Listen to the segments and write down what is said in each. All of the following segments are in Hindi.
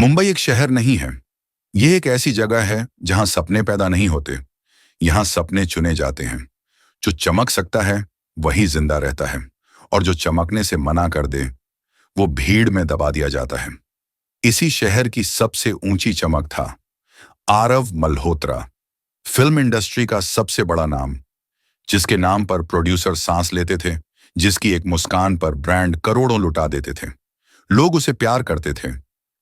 मुंबई एक शहर नहीं है। यह एक ऐसी जगह है जहां सपने पैदा नहीं होते। यहां सपने चुने जाते हैं। जो चमक सकता है वही जिंदा रहता है, और जो चमकने से मना कर दे वो भीड़ में दबा दिया जाता है। इसी शहर की सबसे ऊंची चमक था आरव मल्होत्रा, फिल्म इंडस्ट्री का सबसे बड़ा नाम, जिसके नाम पर प्रोड्यूसर सांस लेते थे, जिसकी एक मुस्कान पर ब्रांड करोड़ों लुटा देते थे। लोग उसे प्यार करते थे,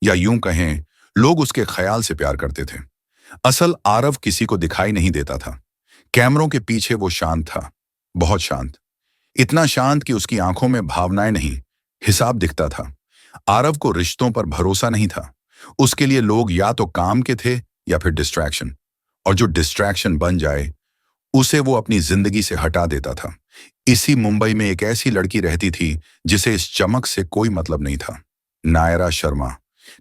या यूं कहें, लोग उसके ख्याल से प्यार करते थे। असल आरव किसी को दिखाई नहीं देता था। कैमरों के पीछे वो शांत था, बहुत शांत। इतना शांत कि उसकी आंखों में भावनाएं नहीं, हिसाब दिखता था। आरव को रिश्तों पर भरोसा नहीं था। उसके लिए लोग या तो काम के थे या फिर डिस्ट्रैक्शन, और जो डिस्ट्रैक्शन बन जाए उसे वो अपनी जिंदगी से हटा देता था। इसी मुंबई में एक ऐसी लड़की रहती थी जिसे इस चमक से कोई मतलब नहीं था। नायरा शर्मा।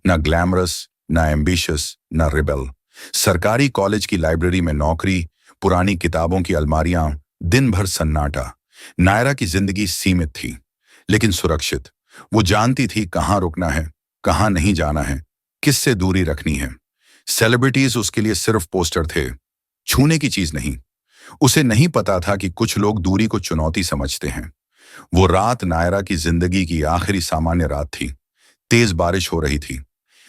ना ग्लैमरस, ना एम्बिशियस, ना रिबेल। सरकारी कॉलेज की लाइब्रेरी में नौकरी, पुरानी किताबों की अलमारियां, दिन भर सन्नाटा। नायरा की जिंदगी सीमित थी, लेकिन सुरक्षित। वो जानती थी कहाँ रुकना है, कहाँ नहीं जाना है, किससे दूरी रखनी है। सेलिब्रिटीज उसके लिए सिर्फ पोस्टर थे, छूने की चीज नहीं। उसे नहीं पता था कि कुछ लोग दूरी को चुनौती समझते हैं। वो रात नायरा की जिंदगी की आखिरी सामान्य रात थी। तेज बारिश हो रही थी।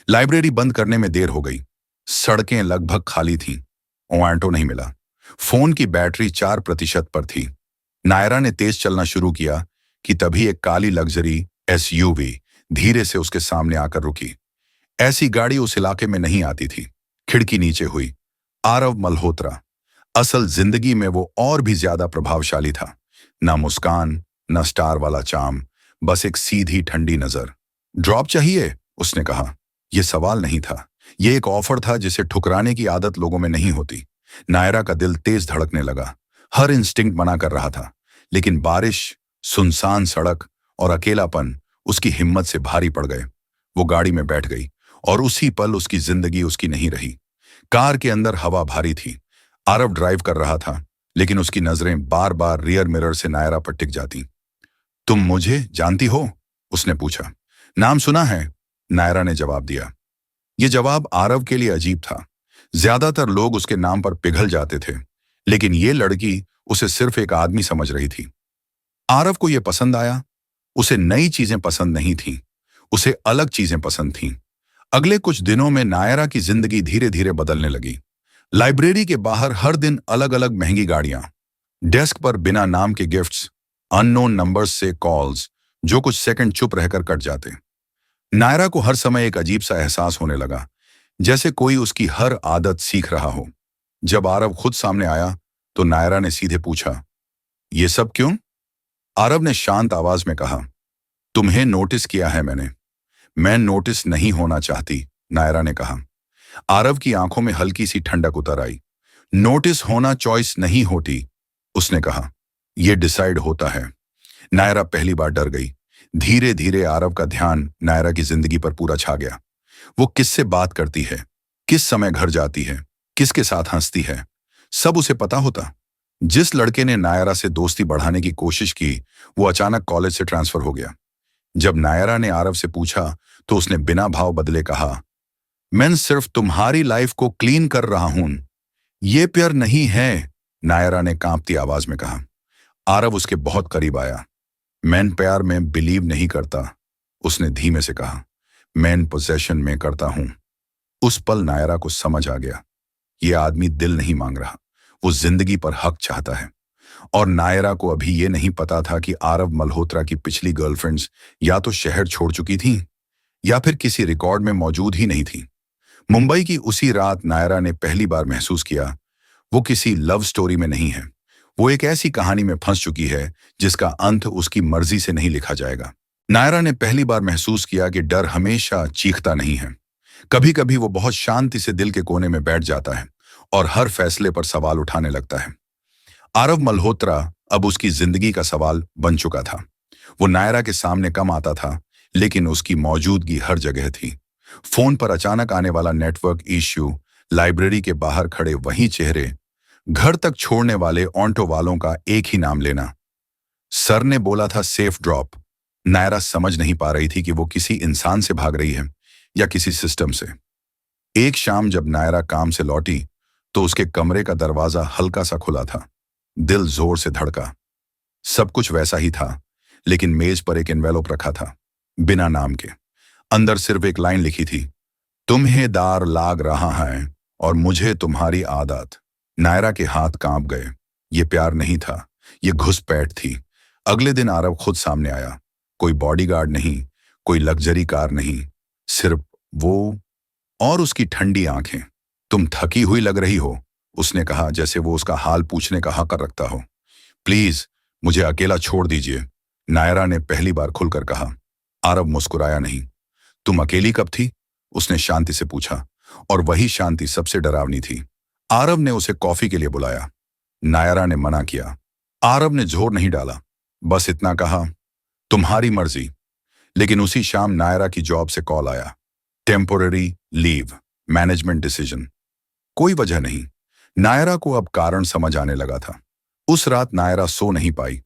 लाइब्रेरी बंद करने में देर हो गई। सड़कें लगभग खाली थीं। ऑटो नहीं मिला। फोन की बैटरी 4% पर थी। नायरा ने तेज चलना शुरू किया कि तभी एक काली लग्जरी एसयूवी धीरे से उसके सामने आकर रुकी। ऐसी गाड़ी उस इलाके में नहीं आती थी। खिड़की नीचे हुई। आरव मल्होत्रा। असल जिंदगी में वो और भी ज्यादा प्रभावशाली था। ना मुस्कान, ना स्टार वाला चाम, बस एक सीधी ठंडी नजर। ड्रॉप चाहिए? उसने कहा। यह सवाल नहीं था, यह एक ऑफर था जिसे ठुकराने की आदत लोगों में नहीं होती। नायरा का दिल तेज धड़कने लगा। हर इंस्टिंक्ट मना कर रहा था, लेकिन बारिश, सुनसान सड़क और अकेलापन उसकी हिम्मत से भारी पड़ गए। वो गाड़ी में बैठ गई, और उसी पल उसकी जिंदगी उसकी नहीं रही। कार के अंदर हवा भारी थी। आरव ड्राइव कर रहा था, लेकिन उसकी नजरें बार बार रियर मिरर से नायरा पर टिक जाती। तुम मुझे जानती हो? उसने पूछा। नाम सुना है, नायरा ने जवाब दिया। यह जवाब आरव के लिए अजीब था। ज्यादातर लोग उसके नाम पर पिघल जाते थे, लेकिन ये लड़की उसे सिर्फ एक आदमी समझ रही थी। आरव को यह पसंद आया। उसे नई चीजें पसंद नहीं थीं, उसे अलग चीजें पसंद थीं। अगले कुछ दिनों में नायरा की जिंदगी धीरे धीरे बदलने लगी। लाइब्रेरी के बाहर हर दिन अलग अलग महंगी गाड़ियां, डेस्क पर बिना नाम के गिफ्ट्स, अननोन नंबर्स से कॉल्स जो कुछ सेकंड चुप रहकर कट जाते। नायरा को हर समय एक अजीब सा एहसास होने लगा, जैसे कोई उसकी हर आदत सीख रहा हो। जब आरव खुद सामने आया तो नायरा ने सीधे पूछा, ये सब क्यों? आरव ने शांत आवाज में कहा, तुम्हें नोटिस किया है मैंने। मैं नोटिस नहीं होना चाहती, नायरा ने कहा। आरव की आंखों में हल्की सी ठंडक उतर आई। नोटिस होना चॉइस नहीं होती, उसने कहा, यह डिसाइड होता है। नायरा पहली बार डर गई। धीरे धीरे आरव का ध्यान नायरा की जिंदगी पर पूरा छा गया। वो किससे बात करती है, किस समय घर जाती है, किसके साथ हंसती है, सब उसे पता होता। जिस लड़के ने नायरा से दोस्ती बढ़ाने की कोशिश की, वो अचानक कॉलेज से ट्रांसफर हो गया। जब नायरा ने आरव से पूछा तो उसने बिना भाव बदले कहा, मैं सिर्फ तुम्हारी लाइफ को क्लीन कर रहा हूं, ये प्यार नहीं है, नायरा ने कांपती आवाज में कहा। आरव उसके बहुत करीब आया। मैं प्यार में बिलीव नहीं करता, उसने धीमे से कहा। मैं पोजेशन में करता हूं। उस पल नायरा को समझ आ गया, यह आदमी दिल नहीं मांग रहा, वो जिंदगी पर हक चाहता है। और नायरा को अभी ये नहीं पता था कि आरव मल्होत्रा की पिछली गर्लफ्रेंड्स या तो शहर छोड़ चुकी थीं, या फिर किसी रिकॉर्ड में मौजूद ही नहीं थी। मुंबई की उसी रात नायरा ने पहली बार महसूस किया, वो किसी लव स्टोरी में नहीं है। वो एक ऐसी कहानी में फंस चुकी है जिसका अंत उसकी मर्जी से नहीं लिखा जाएगा। नायरा ने पहली बार महसूस किया कि डर हमेशा चीखता नहीं है। कभी कभी वो बहुत शांति से दिल के कोने में बैठ जाता है और हर फैसले पर सवाल उठाने लगता है। आरव मल्होत्रा अब उसकी जिंदगी का सवाल बन चुका था। वो नायरा के सामने कम आता था, लेकिन उसकी मौजूदगी हर जगह थी। फोन पर अचानक आने वाला नेटवर्क इश्यू, लाइब्रेरी के बाहर खड़े वही चेहरे, घर तक छोड़ने वाले ऑटो वालों का एक ही नाम लेना। सर ने बोला था सेफ ड्रॉप। नायरा समझ नहीं पा रही थी कि वो किसी इंसान से भाग रही है या किसी सिस्टम से। एक शाम जब नायरा काम से लौटी तो उसके कमरे का दरवाजा हल्का सा खुला था। दिल जोर से धड़का। सब कुछ वैसा ही था, लेकिन मेज पर एक एनवेलोप रखा था, बिना नाम के। अंदर सिर्फ एक लाइन लिखी थी, तुम्हें दार लाग रहा है और मुझे तुम्हारी आदत। नायरा के हाथ कांप गए। ये प्यार नहीं था, ये घुसपैठ थी। अगले दिन आरव खुद सामने आया। कोई बॉडीगार्ड नहीं, कोई लग्जरी कार नहीं, सिर्फ वो और उसकी ठंडी आंखें। तुम थकी हुई लग रही हो, उसने कहा, जैसे वो उसका हाल पूछने का हक रखता हो। प्लीज मुझे अकेला छोड़ दीजिए, नायरा ने पहली बार खुलकर कहा। आरव मुस्कुराया नहीं। तुम अकेली कब थी? उसने शांति से पूछा, और वही शांति सबसे डरावनी थी। आरव ने उसे कॉफी के लिए बुलाया। नायरा ने मना किया। आरव ने जोर नहीं डाला, बस इतना कहा, तुम्हारी मर्जी। लेकिन उसी शाम नायरा की जॉब से कॉल आया। Temporary leave, management decision. कोई वजह नहीं। नायरा को अब कारण समझ आने लगा था। उस रात नायरा सो नहीं पाई।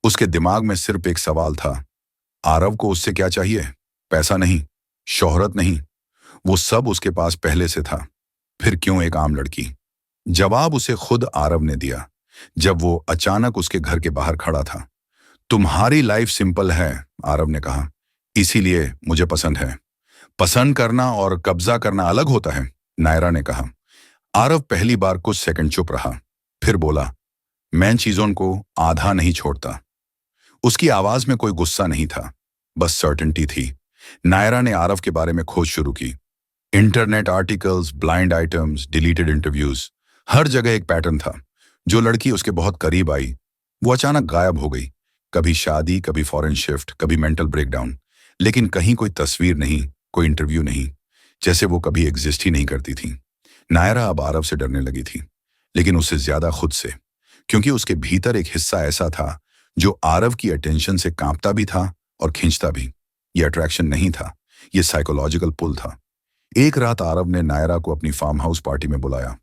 उसके दिमाग में सिर्फ एक सवाल था, आरव को उससे क्या चाहिए? पैसा नहीं, शोहरत नहीं, वो सब उसके पास पहले से था। फिर क्यों एक आम लड़की? जवाब उसे खुद आरव ने दिया, जब वो अचानक उसके घर के बाहर खड़ा था। तुम्हारी लाइफ सिंपल है, आरव ने कहा, इसीलिए मुझे पसंद है। पसंद करना और कब्जा करना अलग होता है, नायरा ने कहा। आरव पहली बार कुछ सेकंड चुप रहा, फिर बोला, मैं चीजों को आधा नहीं छोड़ता। उसकी आवाज में कोई गुस्सा नहीं था, बस सर्टेनिटी थी। नायरा ने आरव के बारे में खोज शुरू की। Internet articles, blind items, deleted interviews, हर जगह एक पैटर्न था। जो लड़की उसके बहुत करीब आई, वो अचानक गायब हो गई। कभी शादी, कभी फॉरेन शिफ्ट, कभी मेंटल ब्रेकडाउन, लेकिन कहीं कोई तस्वीर नहीं, कोई इंटरव्यू नहीं, जैसे वो कभी एग्जिस्ट ही नहीं करती थी। नायरा अब आरव से डरने लगी थी, लेकिन उससे ज्यादा खुद से, क्योंकि उसके भीतर एक हिस्सा ऐसा था जो आरव की अटेंशन से कांपता भी था और खींचता भी। ये अट्रैक्शन नहीं था, ये साइकोलॉजिकल पुल था। एक रात आरव ने नायरा को अपनी फार्म हाउस पार्टी में बुलाया।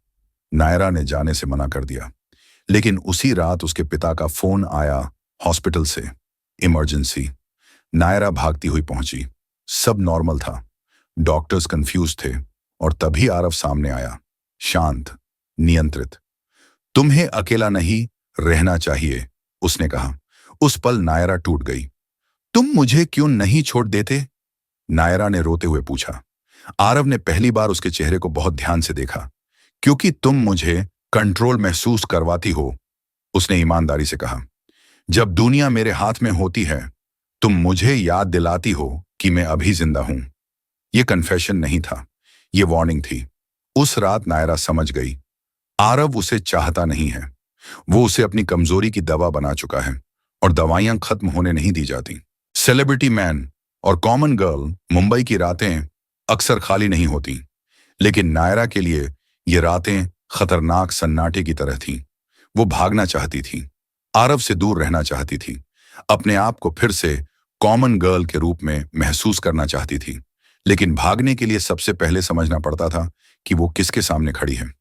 नायरा ने जाने से मना कर दिया, लेकिन उसी रात उसके पिता का फोन आया हॉस्पिटल से, इमरजेंसी। नायरा भागती हुई पहुंची। सब नॉर्मल था, डॉक्टर्स कंफ्यूज थे, और तभी आरव सामने आया, शांत, नियंत्रित। तुम्हें अकेला नहीं रहना चाहिए, उसने कहा। उस पल नायरा टूट गई। तुम मुझे क्यों नहीं छोड़ देते? नायरा ने रोते हुए पूछा। आरव ने पहली बार उसके चेहरे को बहुत ध्यान से देखा। क्योंकि तुम मुझे कंट्रोल महसूस करवाती हो, उसने ईमानदारी से कहा। जब दुनिया मेरे हाथ में होती है, तुम मुझे याद दिलाती हो कि मैं अभी जिंदा हूं। यह कन्फेशन नहीं था, ये वार्निंग थी। उस रात नायरा समझ गई, आरव उसे चाहता नहीं है, वो उसे अपनी कमजोरी की दवा बना चुका है, और दवाइयां खत्म होने नहीं दी जाती। सेलिब्रिटी मैन और कॉमन गर्ल मुंबई की रातें अक्सर खाली नहीं होती, लेकिन नायरा के लिए ये रातें खतरनाक सन्नाटे की तरह थीं। वो भागना चाहती थी, आरव से दूर रहना चाहती थी, अपने आप को फिर से कॉमन गर्ल के रूप में महसूस करना चाहती थी। लेकिन भागने के लिए सबसे पहले समझना पड़ता था कि वो किसके सामने खड़ी है।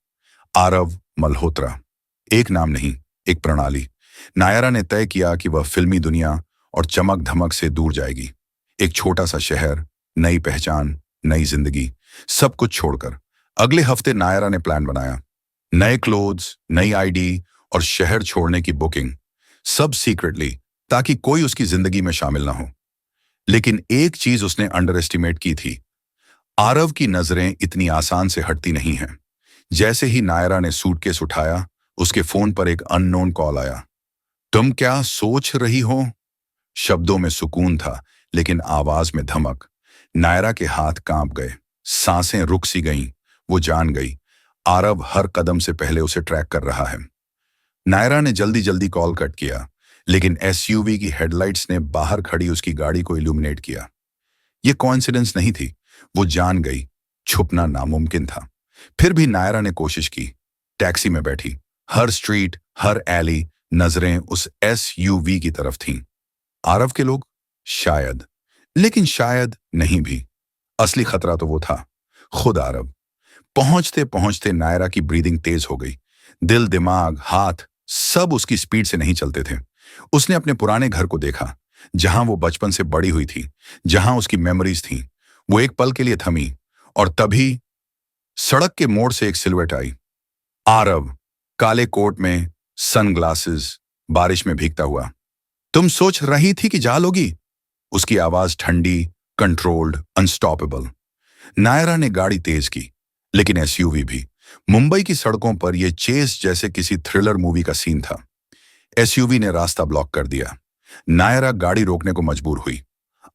आरव मल्होत्रा, एक नाम नहीं, एक प्रणाली। नायरा ने तय किया कि वह फिल्मी दुनिया और चमक धमक से दूर जाएगी। एक छोटा सा शहर, नई पहचान, नई जिंदगी, सब कुछ छोड़कर। अगले हफ्ते नायरा ने प्लान बनाया, नए क्लोथ्स, नई आईडी और शहर छोड़ने की बुकिंग, सब सीक्रेटली, ताकि कोई उसकी जिंदगी में शामिल ना हो। लेकिन एक चीज उसने अंडर एस्टिमेट की थी, आरव की नजरें इतनी आसान से हटती नहीं हैं। जैसे ही नायरा ने सूटकेस उठाया, उसके फोन पर एक अननोन कॉल आया। तुम क्या सोच रही हो? शब्दों में सुकून था, लेकिन आवाज में धमक। नायरा के हाथ कांप गए, सांसें रुक सी गईं। वो जान गई, आरव हर कदम से पहले उसे ट्रैक कर रहा है। नायरा ने जल्दी जल्दी कॉल कट किया, लेकिन एसयूवी की हेडलाइट्स ने बाहर खड़ी उसकी गाड़ी को इल्यूमिनेट किया। ये कोइंसिडेंस नहीं थी, वो जान गई, छुपना नामुमकिन था। फिर भी नायरा ने कोशिश की। टैक्सी में बैठी, हर स्ट्रीट, हर एली, नजरें उस एसयूवी की तरफ थीं। आरव के लोग? शायद, लेकिन शायद नहीं भी। असली खतरा तो वो था, खुद आरव। पहुंचते पहुंचते नायरा की ब्रीदिंग तेज हो गई। दिल, दिमाग, हाथ सब उसकी स्पीड से नहीं चलते थे। उसने अपने पुराने घर को देखा, जहां वो बचपन से बड़ी हुई थी, जहां उसकी मेमोरीज थीं। वो एक पल के लिए थमी और तभी सड़क के मोड़ से एक सिलुएट आई। आरव, काले कोट में, सनग्लासेस, बारिश में भीगता हुआ। तुम सोच रही थी कि जा लोगी? उसकी आवाज ठंडी, कंट्रोल्ड, अनस्टॉपेबल। नायरा ने गाड़ी तेज की, लेकिन एसयूवी भी। मुंबई की सड़कों पर यह चेस जैसे किसी थ्रिलर मूवी का सीन था। एसयूवी ने रास्ता ब्लॉक कर दिया। नायरा गाड़ी रोकने को मजबूर हुई।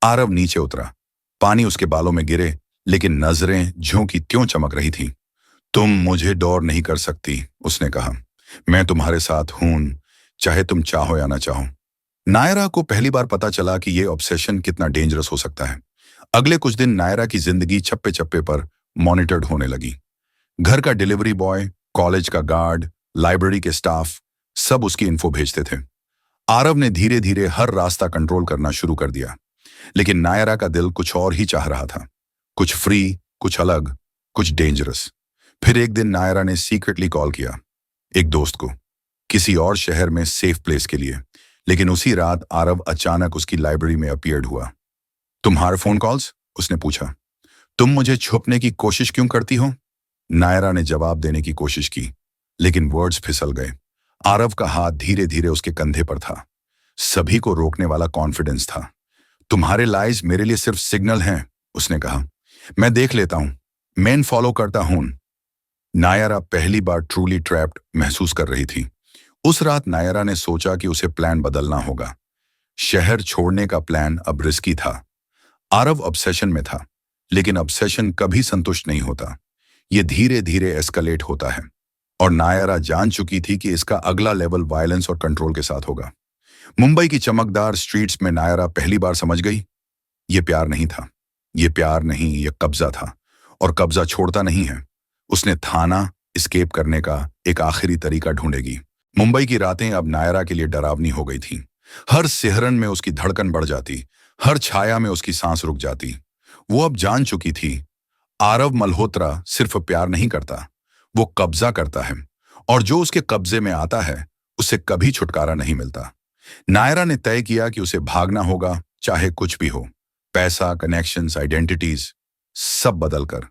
आरव नीचे उतरा। पानी उसके बालों में गिरे, लेकिन नजरें झोंकी त्यों चमक रही थीं। तुम मुझे डोर नहीं कर सकती, उसने कहा। मैं तुम्हारे साथ हूं, चाहे तुम चाहो या ना चाहो। नायरा को पहली बार पता चला कि यह ऑब्सेशन कितना डेंजरस हो सकता है। अगले कुछ दिन नायरा की जिंदगी चप्पे चप्पे पर मॉनिटर्ड होने लगी। घर का डिलीवरी बॉय, कॉलेज का गार्ड, लाइब्रेरी के स्टाफ, सब उसकी इन्फो भेजते थे। आरव ने धीरे धीरे हर रास्ता कंट्रोल करना शुरू कर दिया, लेकिन नायरा का दिल कुछ और ही चाह रहा था। कुछ फ्री, कुछ अलग, कुछ डेंजरस। फिर एक दिन नायरा ने सीक्रेटली कॉल किया एक दोस्त को, किसी और शहर में सेफ प्लेस के लिए। लेकिन उसी रात आरव अचानक उसकी लाइब्रेरी में अपीयर्ड हुआ। तुम्हारे फोन कॉल्स? उसने पूछा। तुम मुझे छुपने की कोशिश क्यों करती हो? नायरा ने जवाब देने की कोशिश की, लेकिन वर्ड्स फिसल गए। आरव का हाथ धीरे धीरे उसके कंधे पर था। सभी को रोकने वाला कॉन्फिडेंस था। तुम्हारे लाइज मेरे लिए सिर्फ सिग्नल हैं, उसने कहा। मैं देख लेता हूं, मैं फॉलो करता हूं। नायरा पहली बार ट्रूली ट्रैप्ड महसूस कर रही थी। उस रात नायरा ने सोचा कि उसे प्लान बदलना होगा। शहर छोड़ने का प्लान अब रिस्की था। आरव ऑब्सेशन में था, लेकिन ऑब्सेशन कभी संतुष्ट नहीं होता। ये धीरे धीरे एस्केलेट होता है, और नायरा जान चुकी थी कि इसका अगला लेवल वायलेंस और कंट्रोल के साथ होगा। मुंबई की चमकदार स्ट्रीट्स में नायरा पहली बार समझ गई, ये प्यार नहीं था, ये प्यार नहीं, ये कब्जा था, और कब्जा छोड़ता नहीं है। उसने थाना एस्केप करने का एक आखिरी तरीका ढूंढेगी। मुंबई की रातें अब नायरा के लिए डरावनी हो गई थीं। हर सिहरन में उसकी धड़कन बढ़ जाती, हर छाया में उसकी सांस रुक जाती। वो अब जान चुकी थी, आरव मल्होत्रा सिर्फ प्यार नहीं करता, वो कब्जा करता है, और जो उसके कब्जे में आता है उसे कभी छुटकारा नहीं मिलता। नायरा ने तय किया कि उसे भागना होगा, चाहे कुछ भी हो। पैसा, कनेक्शंस, आइडेंटिटीज, सब बदलकर।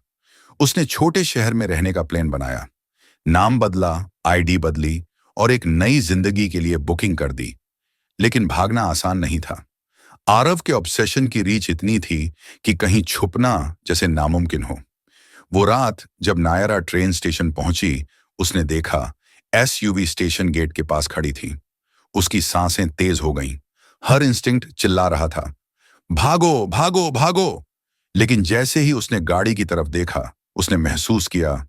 उसने छोटे शहर में रहने का प्लान बनाया। नाम बदला, आईडी बदली, और एक नई जिंदगी के लिए बुकिंग कर दी। लेकिन भागना आसान नहीं था। आरव के ऑब्सेशन की रीच इतनी थी कि कहीं छुपना जैसे नामुमकिन हो। वो रात जब नायरा ट्रेन स्टेशन पहुंची, उसने देखा एसयूवी स्टेशन गेट के पास खड़ी थी। उसकी सांसें तेज हो गईं। हर इंस्टिंक्ट चिल्ला रहा था, भागो भागो भागो। लेकिन जैसे ही उसने गाड़ी की तरफ देखा, उसने महसूस किया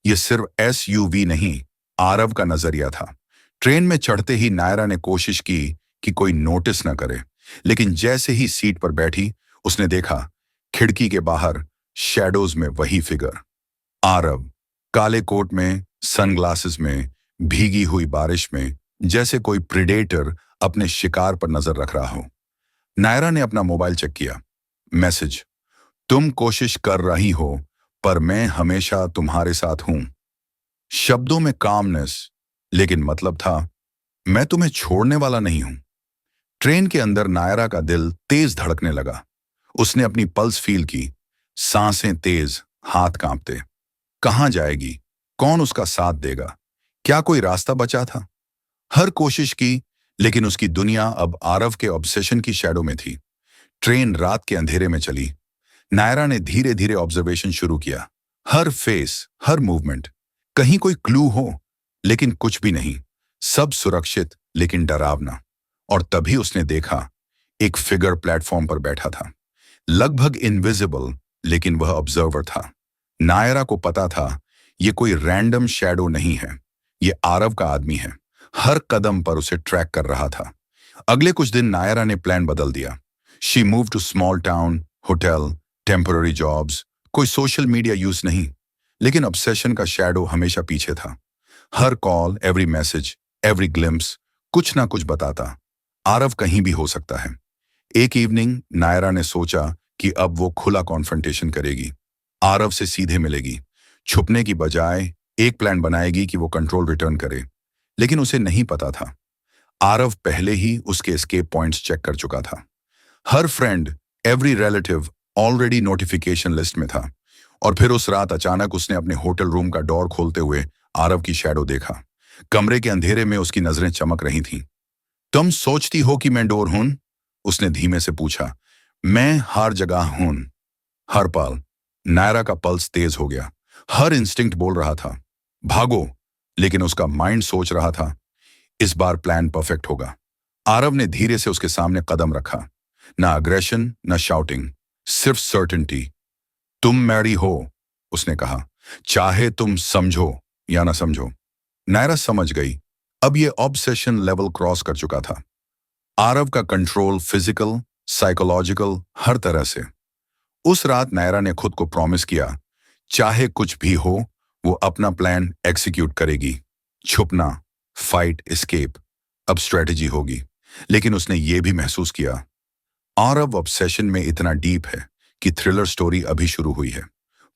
यह सिर्फ एसयूवी नहीं, आरव का नजरिया था। ट्रेन में चढ़ते ही नायरा ने कोशिश की कि कोई नोटिस न करे, लेकिन जैसे ही सीट पर बैठी, उसने देखा खिड़की के बाहर शैडोज में वही फिगर, आरव, काले कोट में, सनग्लासेस में, भीगी हुई बारिश में, जैसे कोई प्रिडेटर अपने शिकार पर नजर रख रहा हो। नायरा ने अपना मोबाइल चेक किया। मैसेज, तुम कोशिश कर रही हो, पर मैं हमेशा तुम्हारे साथ हूं। शब्दों में कामनेस, लेकिन मतलब था, मैं तुम्हें छोड़ने वाला नहीं हूं। ट्रेन के अंदर नायरा का दिल तेज धड़कने लगा। उसने अपनी पल्स फील की, सांसें तेज, हाथ कांपते। कहां जाएगी? कौन उसका साथ देगा? क्या कोई रास्ता बचा था? हर कोशिश की, लेकिन उसकी दुनिया अब आरव के ऑब्सेशन की शैडो में थी। ट्रेन रात के अंधेरे में चली। नायरा ने धीरे धीरे ऑब्जर्वेशन शुरू किया। हर फेस, हर मूवमेंट। कहीं कोई क्लू हो, लेकिन कुछ भी नहीं। सब सुरक्षित, लेकिन डरावना। और तभी उसने देखा, एक फिगर प्लेटफॉर्म पर बैठा था। लगभग इनविजिबल, लेकिन वह ऑब्जर्वर था। नायरा को पता था, यह कोई रैंडम शैडो नहीं है, यह आरव का आदमी है। हर कदम पर उसे ट्रैक कर रहा था। अगले कुछ दिन नायरा ने प्लान बदल दिया। She move to small town, hotel, temporary jobs, कोई सोशल मीडिया यूज नहीं, लेकिन ऑब्सेशन का शैडो हमेशा पीछे था। हर call, every message, every glimpse कुछ ना कुछ बताता, आरव कहीं भी हो सकता है। एक इवनिंग नायरा ने सोचा कि अब वो खुला कॉन्फ्रंटेशन करेगी। आरव से सीधे मिलेगी। छुपने की बजाय एक प्लान बनाएगी कि वो कंट्रोल रिटर्न करे। लेकिन उसे नहीं पता था, आरव पहले ही उसके एस्केप पॉइंट्स चेक कर चुका था। हर friend, every relative, already notification list में था। और फिर उस रात अचानक उसने अपने होटल रूम का डोर खोलते हुए आरव की शैडो देखा। कमरे के अंधेरे में उसकी नजरें चमक रही थीं। तुम सोचती हो कि मैं डोर हूं? उसने धीमे से पूछा। मैं हर जगह हूं, हर पल। नायरा का पल्स तेज हो गया। हर इंस्टिंक्ट बोल रहा था भागो, लेकिन उसका माइंड सोच रहा था इस बार प्लान परफेक्ट होगा। आरव ने धीरे से उसके सामने कदम रखा। ना अग्रेशन, ना शाउटिंग, सिर्फ सर्टेनिटी। तुम मैरी हो, उसने कहा, चाहे तुम समझो या ना समझो। नायरा समझ गई। अब ये ऑब्सेशन लेवल क्रॉस कर चुका था। आरव का कंट्रोल फिजिकल, साइकोलॉजिकल, हर तरह से। उस रात नायरा ने खुद को प्रॉमिस किया, चाहे कुछ भी हो वो अपना प्लान एग्जीक्यूट करेगी। छुपना, फाइट, एस्केप, अब स्ट्रेटजी होगी। लेकिन उसने ये भी महसूस किया, आरव ऑब्सेशन में इतना डीप है कि थ्रिलर स्टोरी अभी शुरू हुई है।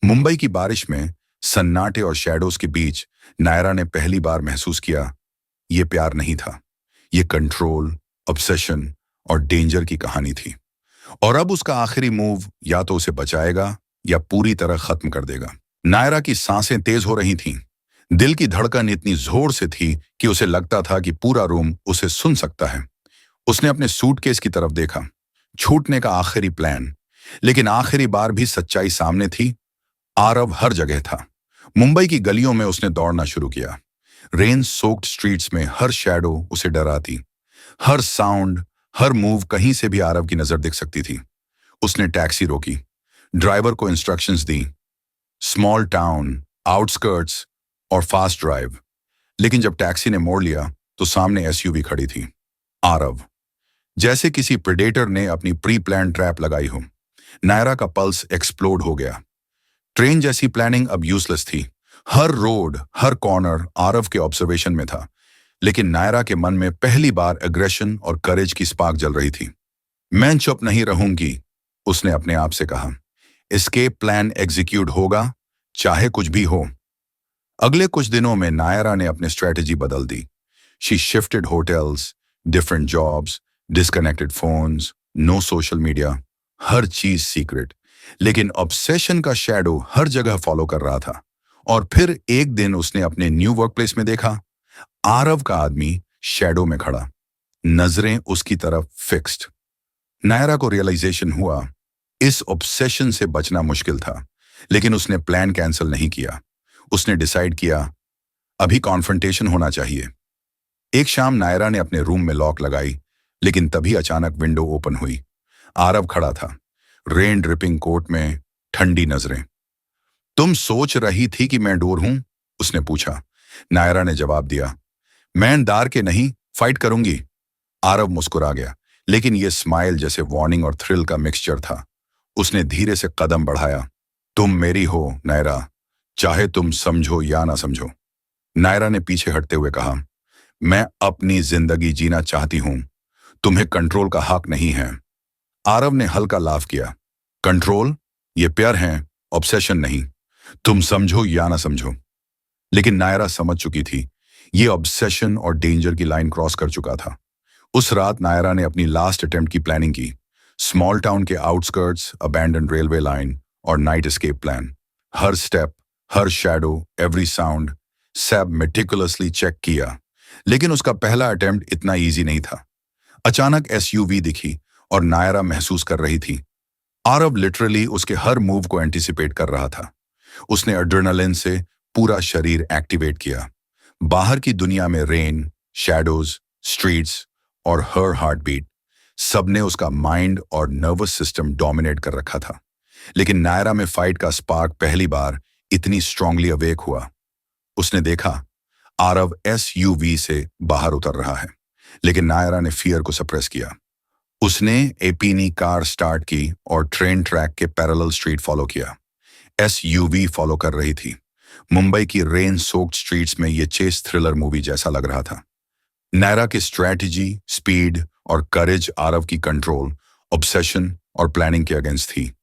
मुंबई की बारिश में सन्नाटे और शैडोज के बीच नायरा ने पहली बार महसूस किया, ये प्यार नहीं था, ये कंट्रोल, ऑब्सेशन और डेंजर की कहानी थी। और अब उसका आखिरी मूव या तो उसे बचाएगा या पूरी तरह खत्म कर देगा। नायरा की सांसें तेज हो रही थीं। दिल की धड़कन इतनी जोर से थी कि उसे लगता था कि पूरा रूम उसे सुन सकता है। उसने अपने सूटकेस की तरफ देखा। छूटने का आखिरी प्लान। लेकिन आखिरी बार भी सच्चाई सामने थी। आरव हर जगह था। मुंबई की गलियों में उसने दौड़ना शुरू किया। रेन सोक्ड स्ट्रीट्स में हर शैडो उसे डराती। हर साउंड, हर मूव कहीं से भी आरव की नजर दिख सकती थी। उसने टैक्सी रोकी, ड्राइवर को इंस्ट्रक्शंस दी, स्मॉल टाउन, आउटस्कर्ट्स और फास्ट ड्राइव। लेकिन जब टैक्सी ने मोड़ लिया तो सामने एसयूवी खड़ी थी। आरव, जैसे किसी प्रेडेटर ने अपनी प्री प्लान ट्रैप लगाई हो। नायरा का पल्स एक्सप्लोड हो गया। ट्रेन जैसी प्लानिंग अब यूजलेस थी। हर रोड, हर कॉर्नर आरव के ऑब्जर्वेशन में था। लेकिन नायरा के मन में पहली बार एग्रेशन और करेज की स्पार्क जल रही थी। मैं चुप नहीं रहूंगी, उसने अपने आप से कहा। एस्केप प्लान एग्जीक्यूट होगा, चाहे कुछ भी हो। अगले कुछ दिनों में नायरा ने अपनी स्ट्रेटेजी बदल दी। She shifted hotels, different jobs, disconnected phones, no social media, हर चीज सीक्रेट। लेकिन ऑब्सेशन का शैडो हर जगह फॉलो कर रहा था। और फिर एक दिन उसने अपने न्यू वर्क प्लेस में देखा, आरव का आदमी शैडो में खड़ा, नजरें उसकी तरफ फिक्स्ड। नायरा को रियलाइजेशन हुआ, इस ऑब्सेशन से बचना मुश्किल था। लेकिन उसने प्लान कैंसिल नहीं किया। उसने डिसाइड किया, अभी कॉन्फ्रंटेशन होना चाहिए। एक शाम नायरा ने अपने रूम में लॉक लगाई, लेकिन तभी अचानक विंडो ओपन हुई। आरव खड़ा था, रेन ड्रिपिंग कोट में, ठंडी नजरें। तुम सोच रही थी कि मैं डोर हूं? उसने पूछा। नायरा ने जवाब दिया, मैं दार के नहीं, फाइट करूंगी। आरव मुस्कुरा गया, लेकिन यह स्माइल जैसे वार्निंग और थ्रिल का मिक्सचर था। उसने धीरे से कदम बढ़ाया। तुम मेरी हो नायरा, चाहे तुम समझो या ना समझो। नायरा ने पीछे हटते हुए कहा, मैं अपनी जिंदगी जीना चाहती हूं, तुम्हें कंट्रोल का हक नहीं है। आरव ने हल्का लाफ किया। कंट्रोल? ये प्यार है, ऑब्सेशन नहीं। तुम समझो या ना समझो। लेकिन नायरा समझ चुकी थी, ये ऑब्सेशन और डेंजर की लाइन क्रॉस कर चुका था। उस रात नायरा ने अपनी लास्ट अटेम्प्ट की प्लानिंग की। स्मॉल टाउन के आउटस्कर्ट्स, अबैंडन रेलवे लाइन और नाइट एस्केप प्लान। हर स्टेप, हर शैडो, एवरी साउंड, सब मेटिकुलसली चेक किया। लेकिन उसका पहला अटेम्प्ट इतना इजी नहीं था। अचानक एसयूवी दिखी और नायरा महसूस कर रही थी, आरव लिटरली उसके हर मूव को एंटिसिपेट कर रहा था। उसने एड्रेनालिन से पूरा शरीर एक्टिवेट किया। बाहर की दुनिया में रेन, शैडोज, स्ट्रीट्स और हर हार्ट बीट, सबने उसका माइंड और नर्वस सिस्टम डोमिनेट कर रखा था। लेकिन नायरा में फाइट का स्पार्क पहली बार इतनी स्ट्रांगली अवेक हुआ। उसने देखा, आरव एसयूवी से बाहर उतर रहा है। लेकिन नायरा ने फियर को सप्रेस किया। उसने एपीनी कार स्टार्ट की और ट्रेन ट्रैक के पैरेलल स्ट्रीट फॉलो किया। एसयूवी फॉलो कर रही थी। मुंबई की रेन सोक्ड स्ट्रीट्स में ये चेस थ्रिलर मूवी जैसा लग रहा था। नायरा की स्ट्रैटेजी, स्पीड और करेज आरव की कंट्रोल, ऑब्सेशन और प्लानिंग के अगेंस्ट थी।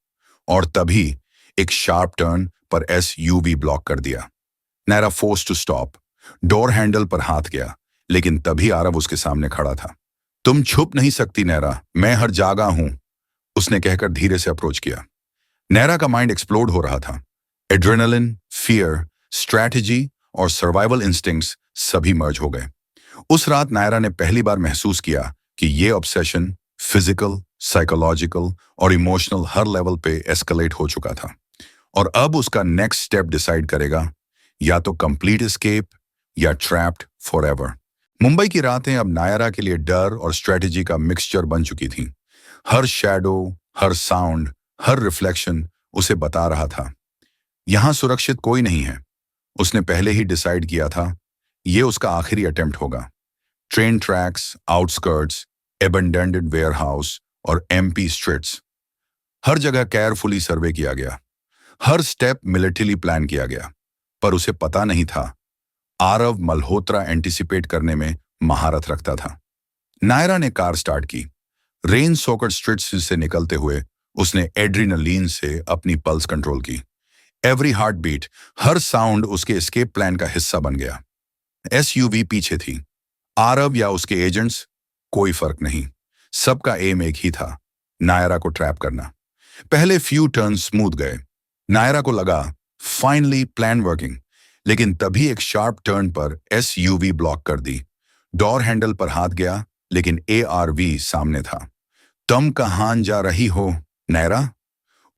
और तभी एक शार्प टर्न पर एसयूवी ब्लॉक कर दिया। Naira force to stop. Door handle पर हाथ गया, लेकिन तभी आरव उसके सामने खड़ा था। तुम छुप नहीं सकती नायरा, मैं हर जगह हूं, उसने कहकर धीरे से अप्रोच किया। नायरा का माइंड एक्सप्लोड हो रहा था। एड्रेनलिन, फियर, स्ट्रैटेजी और सर्वाइवल इंस्टिंक्ट्स सभी मर्ज हो गए। उस रात नायरा ने पहली बार महसूस किया कि ये ऑब्सेशन फिजिकल, साइकोलॉजिकल और इमोशनल हर लेवल पे एस्केलेट हो चुका था। और अब उसका नेक्स्ट स्टेप डिसाइड करेगा, या तो कंप्लीट एस्केप या ट्रैप्ड फॉरएवर। मुंबई की रातें अब नायरा के लिए डर और स्ट्रेटजी का मिक्सचर बन चुकी थीं। हर शैडो, हर साउंड, हर रिफ्लेक्शन उसे बता रहा था, यहां सुरक्षित कोई नहीं है। उसने पहले ही डिसाइड किया था, ये उसका आखिरी अटेम्प्ट होगा। ट्रेन ट्रैक्स, आउटस्कर्ट्स, एबंडेंडेड वेयरहाउस और एमपी स्ट्रीट्स, हर जगह केयरफुली सर्वे किया गया। हर स्टेप मिलिटरीली प्लान किया गया। पर उसे पता नहीं था, आरव मल्होत्रा एंटिसिपेट करने में महारत रखता था। नायरा ने कार स्टार्ट की। रेन सोकड स्ट्रीट्स से निकलते हुए उसने एड्रीनलीन से अपनी पल्स कंट्रोल की। एवरी हार्ट बीट, हर साउंड उसके एस्केप प्लान का हिस्सा बन गया। एसयूवी पीछे थी। आरव या उसके एजेंट्स, कोई फर्क नहीं। सबका एम एक ही था, नायरा को ट्रैप करना। पहले फ्यू टर्न स्मूथ गए। नायरा को लगा फाइनली प्लान वर्किंग, लेकिन तभी एक शार्प टर्न पर एसयूवी ब्लॉक कर दी। डोर हैंडल पर हाथ गया, लेकिन एआरवी सामने था। तुम कहां जा रही हो, नायरा?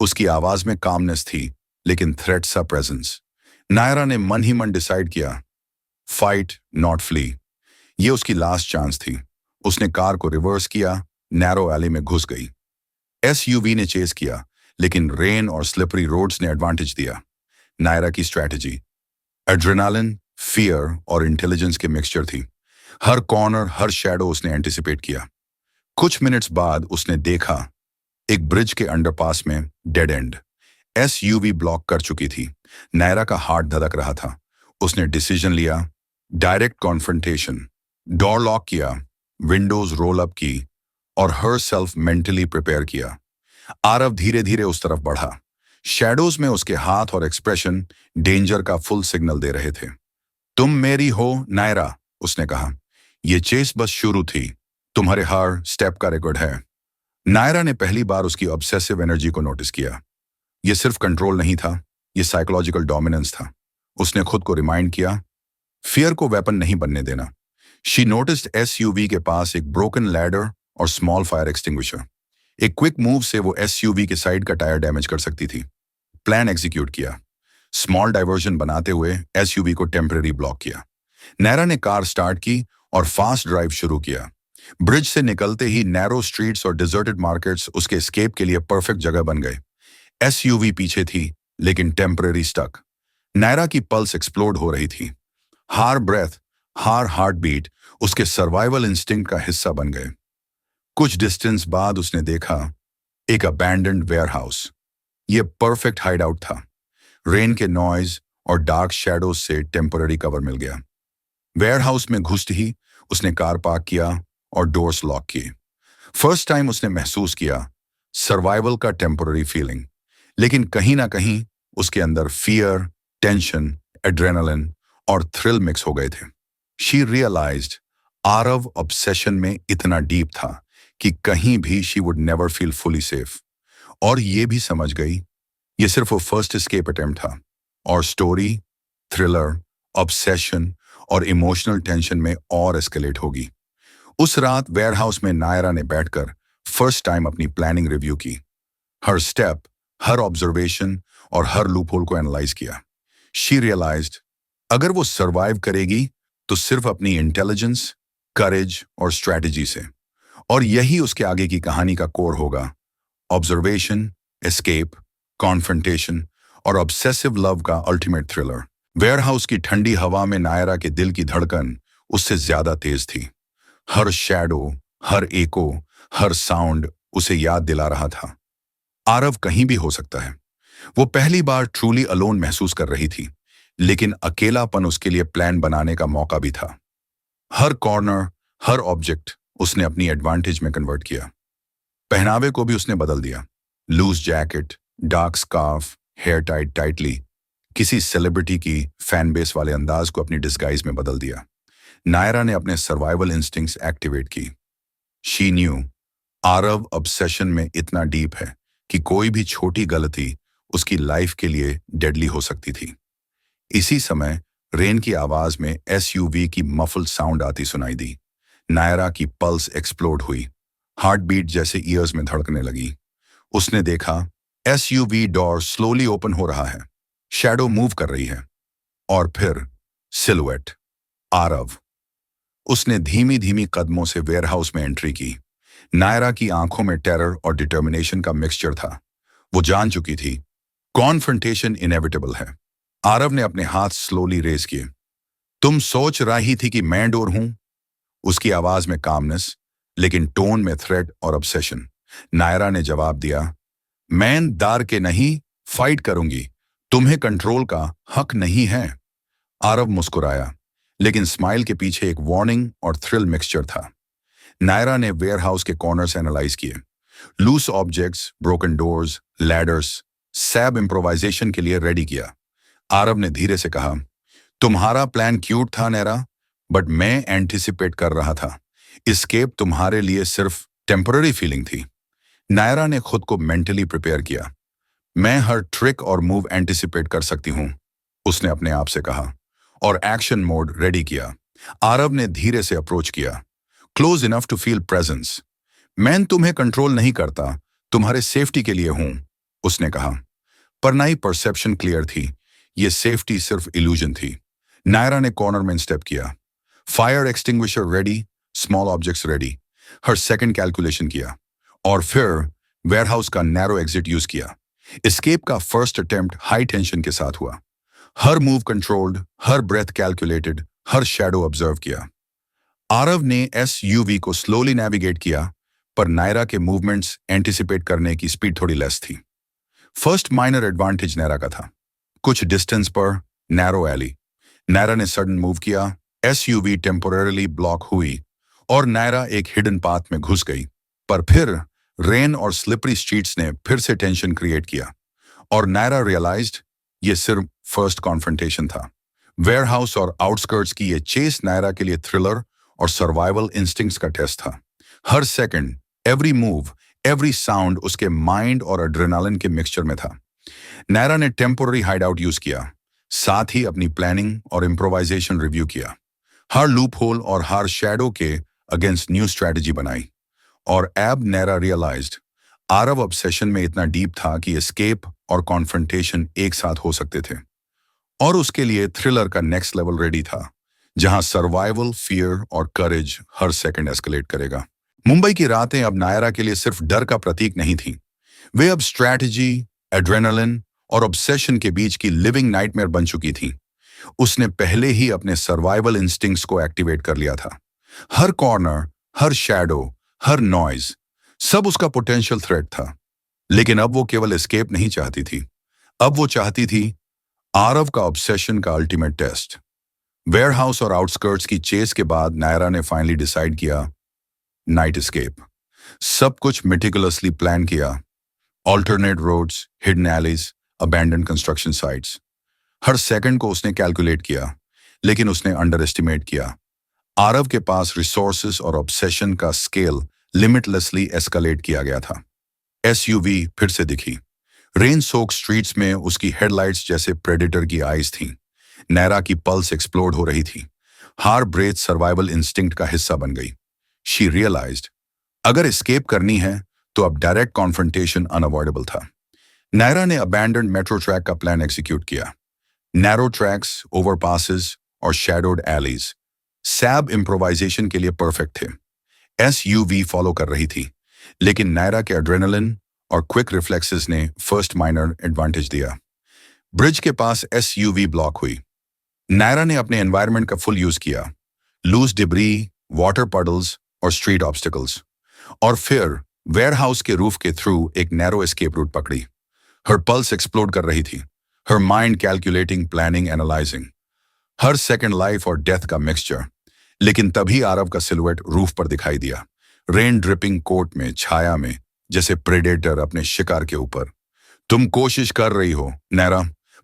उसकी आवाज में कामनेस थी, लेकिन थ्रेट सा प्रेजेंस। नायरा ने मन ही मन डिसाइड किया, फाइट नॉट फ्ली। ये उसकी लास्ट चांस थी। उसने कार को रिवर्स किया, नैरो एली में घुस गई। एसयूवी ने चेस किया, लेकिन रेन और स्लिपरी रोड्स ने एडवांटेज दिया। नायरा की स्ट्रैटेजी एड्रेनालिन, फियर और इंटेलिजेंस के मिक्सचर थी। हर कॉर्नर, हर शैडो उसने एंटिसिपेट किया। कुछ मिनट्स बाद उसने देखा, एक ब्रिज के अंडरपास में डेड एंड। एसयूवी ब्लॉक कर चुकी थी। नायरा का हार्ट धड़क रहा था। उसने डिसीजन लिया, डायरेक्ट कॉन्फ्रंटेशन। डोर लॉक किया, विंडोज रोल अप की और हर सेल्फ मेंटली प्रिपेयर किया। आरव धीरे धीरे उस तरफ बढ़ा। शैडोज में उसके हाथ और एक्सप्रेशन डेंजर का फुल सिग्नल दे रहे थे। तुम मेरी हो, नायरा, उसने कहा। ये चेस बस शुरू थी। तुम्हारे हर स्टेप का रिकॉर्ड है। नायरा ने पहली बार उसकी ऑब्सेसिव एनर्जी को नोटिस किया। यह सिर्फ कंट्रोल नहीं था, यह साइकोलॉजिकल डोमिनेंस था। उसने खुद को रिमाइंड किया, फियर को वेपन नहीं बनने देना। शी नोटिस्ड एसयूवी के पास एक ब्रोकन लैडर और स्मॉल फायर एक्सटिंग्विशर। एक क्विक मूव से वो एसयूवी के साइड का टायर डैमेज कर सकती थी। प्लान एग्जीक्यूट किया। स्मॉल डाइवर्जन बनाते हुए एसयूवी को टेम्परेरी ब्लॉक किया। नायरा ने कार स्टार्ट की और फास्ट ड्राइव शुरू किया। ब्रिज से निकलते ही नैरो स्ट्रीट्स और डिजर्टेड मार्केट्स उसके एस्केप के लिए परफेक्ट जगह बन गए। एसयूवी पीछे थी, लेकिन टेम्परेरी स्टक। नायरा की पल्स एक्सप्लोड हो रही थी। हर ब्रेथ, हर हार्ट बीट उसके सर्वाइवल इंस्टिंक्ट का हिस्सा बन गए। कुछ डिस्टेंस बाद उसने देखा, एक अबैंडन्ड वेयरहाउस। यह परफेक्ट हाइड आउट था। रेन के नॉइज और डार्क शैडोज से टेम्पररी कवर मिल गया। वेयरहाउस में घुसते ही उसने कार पार्क किया और डोर्स लॉक किए। फर्स्ट टाइम उसने महसूस किया सर्वाइवल का टेम्पररी फीलिंग, लेकिन कहीं ना कहीं उसके अंदर फियर, टेंशन, एड्रेनलिन और थ्रिल मिक्स हो गए थे। शी रियलाइज्ड आरव ऑब्सेशन में इतना डीप था कि कहीं भी she would never feel fully safe. और ये भी समझ गई, ये सिर्फ वो फर्स्ट एस्केप अटेम्प्ट था, और स्टोरी, थ्रिलर, ऑब्सेशन और इमोशनल टेंशन में और एस्केलेट होगी। उस रात वेयरहाउस में नायरा ने बैठकर फर्स्ट टाइम अपनी प्लानिंग रिव्यू की। हर स्टेप, हर ऑब्जर्वेशन और हर लूपहोल को एनालाइज किया। शी रियलाइज्ड अगर वो सरवाइव करेगी तो सिर्फ अपनी इंटेलिजेंस, करेज और स्ट्रैटेजी से। और यही उसके आगे की कहानी का कोर होगा, ऑब्जर्वेशन, एस्केप, कॉन्फ्रंटेशन और ऑब्सेसिव लव का अल्टीमेट थ्रिलर। वेयरहाउस की ठंडी हवा में नायरा के दिल की धड़कन उससे ज्यादा तेज थी। हर शैडो, हर एको, हर साउंड उसे याद दिला रहा था, आरव कहीं भी हो सकता है। वो पहली बार ट्रूली अलोन महसूस कर रही थी, लेकिन अकेलापन उसके लिए प्लान बनाने का मौका भी था। हर कॉर्नर, हर ऑब्जेक्ट उसने अपनी एडवांटेज में कन्वर्ट किया। पहनावे को भी उसने बदल दिया। Loose jacket, dark scarf, hair tied tightly, किसी सेलिब्रिटी की फैन बेस वाले अंदाज को अपनी डिस्गाइज में बदल दिया। नायरा ने अपने सर्वाइवल इंस्टिंक्ट्स एक्टिवेट की। शी न्यू आरव ऑब्सेशन में इतना डीप है कि कोई भी छोटी गलती उसकी लाइफ के लिए डेडली हो सकती थी। इसी समय रेन की आवाज में एसयूवी की मफल्ड साउंड आती सुनाई दी। नायरा की पल्स एक्सप्लोड हुई, हार्ट बीट जैसे ईयर्स में धड़कने लगी। उसने देखा एसयूवी डोर स्लोली ओपन हो रहा है, शैडो मूव कर रही है, और फिर सिलुएट, आरव। उसने धीमी धीमी कदमों से वेयरहाउस में एंट्री की। नायरा की आंखों में टेरर और डिटर्मिनेशन का मिक्सचर था। वो जान चुकी थी कॉन्फ्रंटेशन इनएविटेबल है। आरव ने अपने हाथ स्लोली रेज किए। तुम सोच रही थी कि मैं डोर हूं? उसकी आवाज में कामनेस, लेकिन टोन में थ्रेट और ऑब्सेशन। नायरा ने जवाब दिया, मैं दार के नहीं, फाइट करूंगी। तुम्हें कंट्रोल का हक नहीं है। आरव मुस्कुराया, लेकिन स्माइल के पीछे एक वार्निंग और थ्रिल मिक्सचर था। नायरा ने वेयरहाउस के कॉर्नर्स एनालाइज किए। Loose objects, broken doors, ladders, सैब इम्प्रोवाइजेशन के लिए रेडी किया। आरव ने धीरे से कहा, तुम्हारा प्लान क्यूट था नैरा, बट मैं एंटिसिपेट कर रहा था एस्केप तुम्हारे लिए सिर्फ टेम्पररी फीलिंग थी। नायरा ने खुद को मेंटली प्रिपेयर किया। मैं हर ट्रिक और मूव एंटिसिपेट कर सकती हूं, उसने अपने आप से कहा, और एक्शन मोड रेडी किया। आरव ने धीरे से अप्रोच किया, close enough to feel presence. मैं तुम्हें कंट्रोल नहीं करता, तुम्हारे सेफ्टी के लिए हूं, उसने कहा। पर नई परसेप्शन क्लियर थी, ये सेफ्टी सिर्फ इल्यूजन थी। नायरा ने कॉर्नर में स्टेप किया, fire extinguisher ready, small objects ready, हर सेकंड कैलकुलेशन किया, और फिर वेयरहाउस का नैरो एग्जिट यूज किया। एस्केप का फर्स्ट अटेम्प्ट हाई टेंशन के साथ हुआ। हर मूव कंट्रोल्ड, हर ब्रेथ कैलकुलेटेड, हर शैडो ऑब्जर्व किया। आरव ने एसयूवी को स्लोली नेविगेट किया, पर नायरा के मूवमेंट्स एंटिसिपेट करने की स्पीड थोड़ी लेस थी। फर्स्ट माइनर एडवांटेज नायरा का था। कुछ डिस्टेंस पर नैरो एली। नायरा ने सडन मूव किया, एसयूवी टेम्पोररीली ब्लॉक हुई और नायरा एक हिडन पाथ में घुस गई। पर फिर रेन और स्लिपरी स्ट्रीट्स ने फिर से टेंशन क्रिएट किया, और नायरा रियलाइज्ड ये सिर्फ फर्स्ट कॉन्फ्रंटेशन था। वेयरहाउस और आउटस्कर्ट्स की ये चेस नायरा के लिए थ्रिलर और सर्वाइवल इंस्टिंक्ट्स का टेस्ट था। हर second, every move, every sound उसके माइंड और एड्रेनालिन के मिक्सचर में था। नायरा ने टेम्पोररी हाइडआउट यूज किया, साथ ही अपनी प्लानिंग और इम्प्रोवाइजेशन रिव्यू किया। हर लूप होल और हर शैडो के अगेंस्ट न्यू स्ट्रैटेजी बनाई। और एब नायरा रियलाइज्ड आरव ऑब्सेशन में इतना डीप था कि एस्केप और कॉन्फ्रंटेशन एक साथ हो सकते थे, और उसके लिए थ्रिलर का नेक्स्ट लेवल रेडी था, जहां सर्वाइवल, फियर और करेज हर सेकंड एस्केलेट करेगा। मुंबई की रातें अब नायरा के लिए सिर्फ डर का प्रतीक नहीं थी, वे अब स्ट्रैटेजी, एड्रेनालिन और ऑब्सेशन के बीच की लिविंग नाइटमेयर बन चुकी थी। उसने पहले ही अपने सर्वाइवल इंस्टिंक्ट्स को एक्टिवेट कर लिया था। हर कॉर्नर, हर शैडो, हर नॉइज, सब उसका पोटेंशियल थ्रेट था। लेकिन अब वो केवल एस्केप नहीं चाहती थी, अब वो चाहती थी आरव का ऑब्सेशन का अल्टीमेट टेस्ट। वेयरहाउस और आउटस्कर्ट्स की चेस के बाद नायरा ने फाइनली डिसाइड किया, नाइट एस्केप। सब कुछ मेटिकुलसली प्लान किया, alternate roads, hidden alleys, abandon construction sites. हर सेकंड को उसने कैलकुलेट किया, लेकिन उसने अंडर एस्टिमेट किया। आरव के पास रिसोर्सेस और ऑब्सेशन का स्केल लिमिटलेसली एस्केलेट किया गया था। एसयूवी फिर से दिखी। रेन सोक स्ट्रीट्स में उसकी हेडलाइट्स जैसे प्रेडेटर की आईज थीं। नायरा की पल्स एक्सप्लोड हो रही थी। हर ब्रेथ सर्वाइवल इंस्टिंक्ट का हिस्सा बन गई। शी रियलाइज्ड अगर एस्केप करनी है तो अब डायरेक्ट कॉन्फ्रंटेशन अनअवॉइडेबल था। नायरा ने अबैंडन्ड मेट्रो ट्रैक का प्लान एग्जीक्यूट किया। नैरो ट्रैक्स, ओवरपासेस और शैडोड एलीज सैब इम्प्रोवाइजेशन के लिए परफेक्ट थे। एसयूवी फॉलो कर रही थी, लेकिन नायरा के एड्रेनालिन और क्विक रिफ्लेक्सेस ने फर्स्ट माइनर एडवांटेज दिया। ब्रिज के पास एसयूवी ब्लॉक हुई। नायरा ने अपने एनवायरनमेंट का फुल यूज किया, लूज डिब्री, वाटर पडल्स और स्ट्रीट ऑब्स्टिकल्स, और फिर वेयरहाउस के रूफ के थ्रू एक नैरो एस्केप रूट पकड़ी। हर पल्स एक्सप्लोड कर रही थी, हर माइंड कैलकुलेटिंग, प्लानिंग, एनालाइजिंग। हर सेकंड लाइफ और डेथ का मिक्सचर। लेकिन तभी आरव का सिलुएट रूफ पर दिखाई दिया, रेन ड्रिपिंग कोट में, छाया में, जैसे प्रेडेटर अपने शिकार के ऊपर। तुम कोशिश कर रही हो नायरा,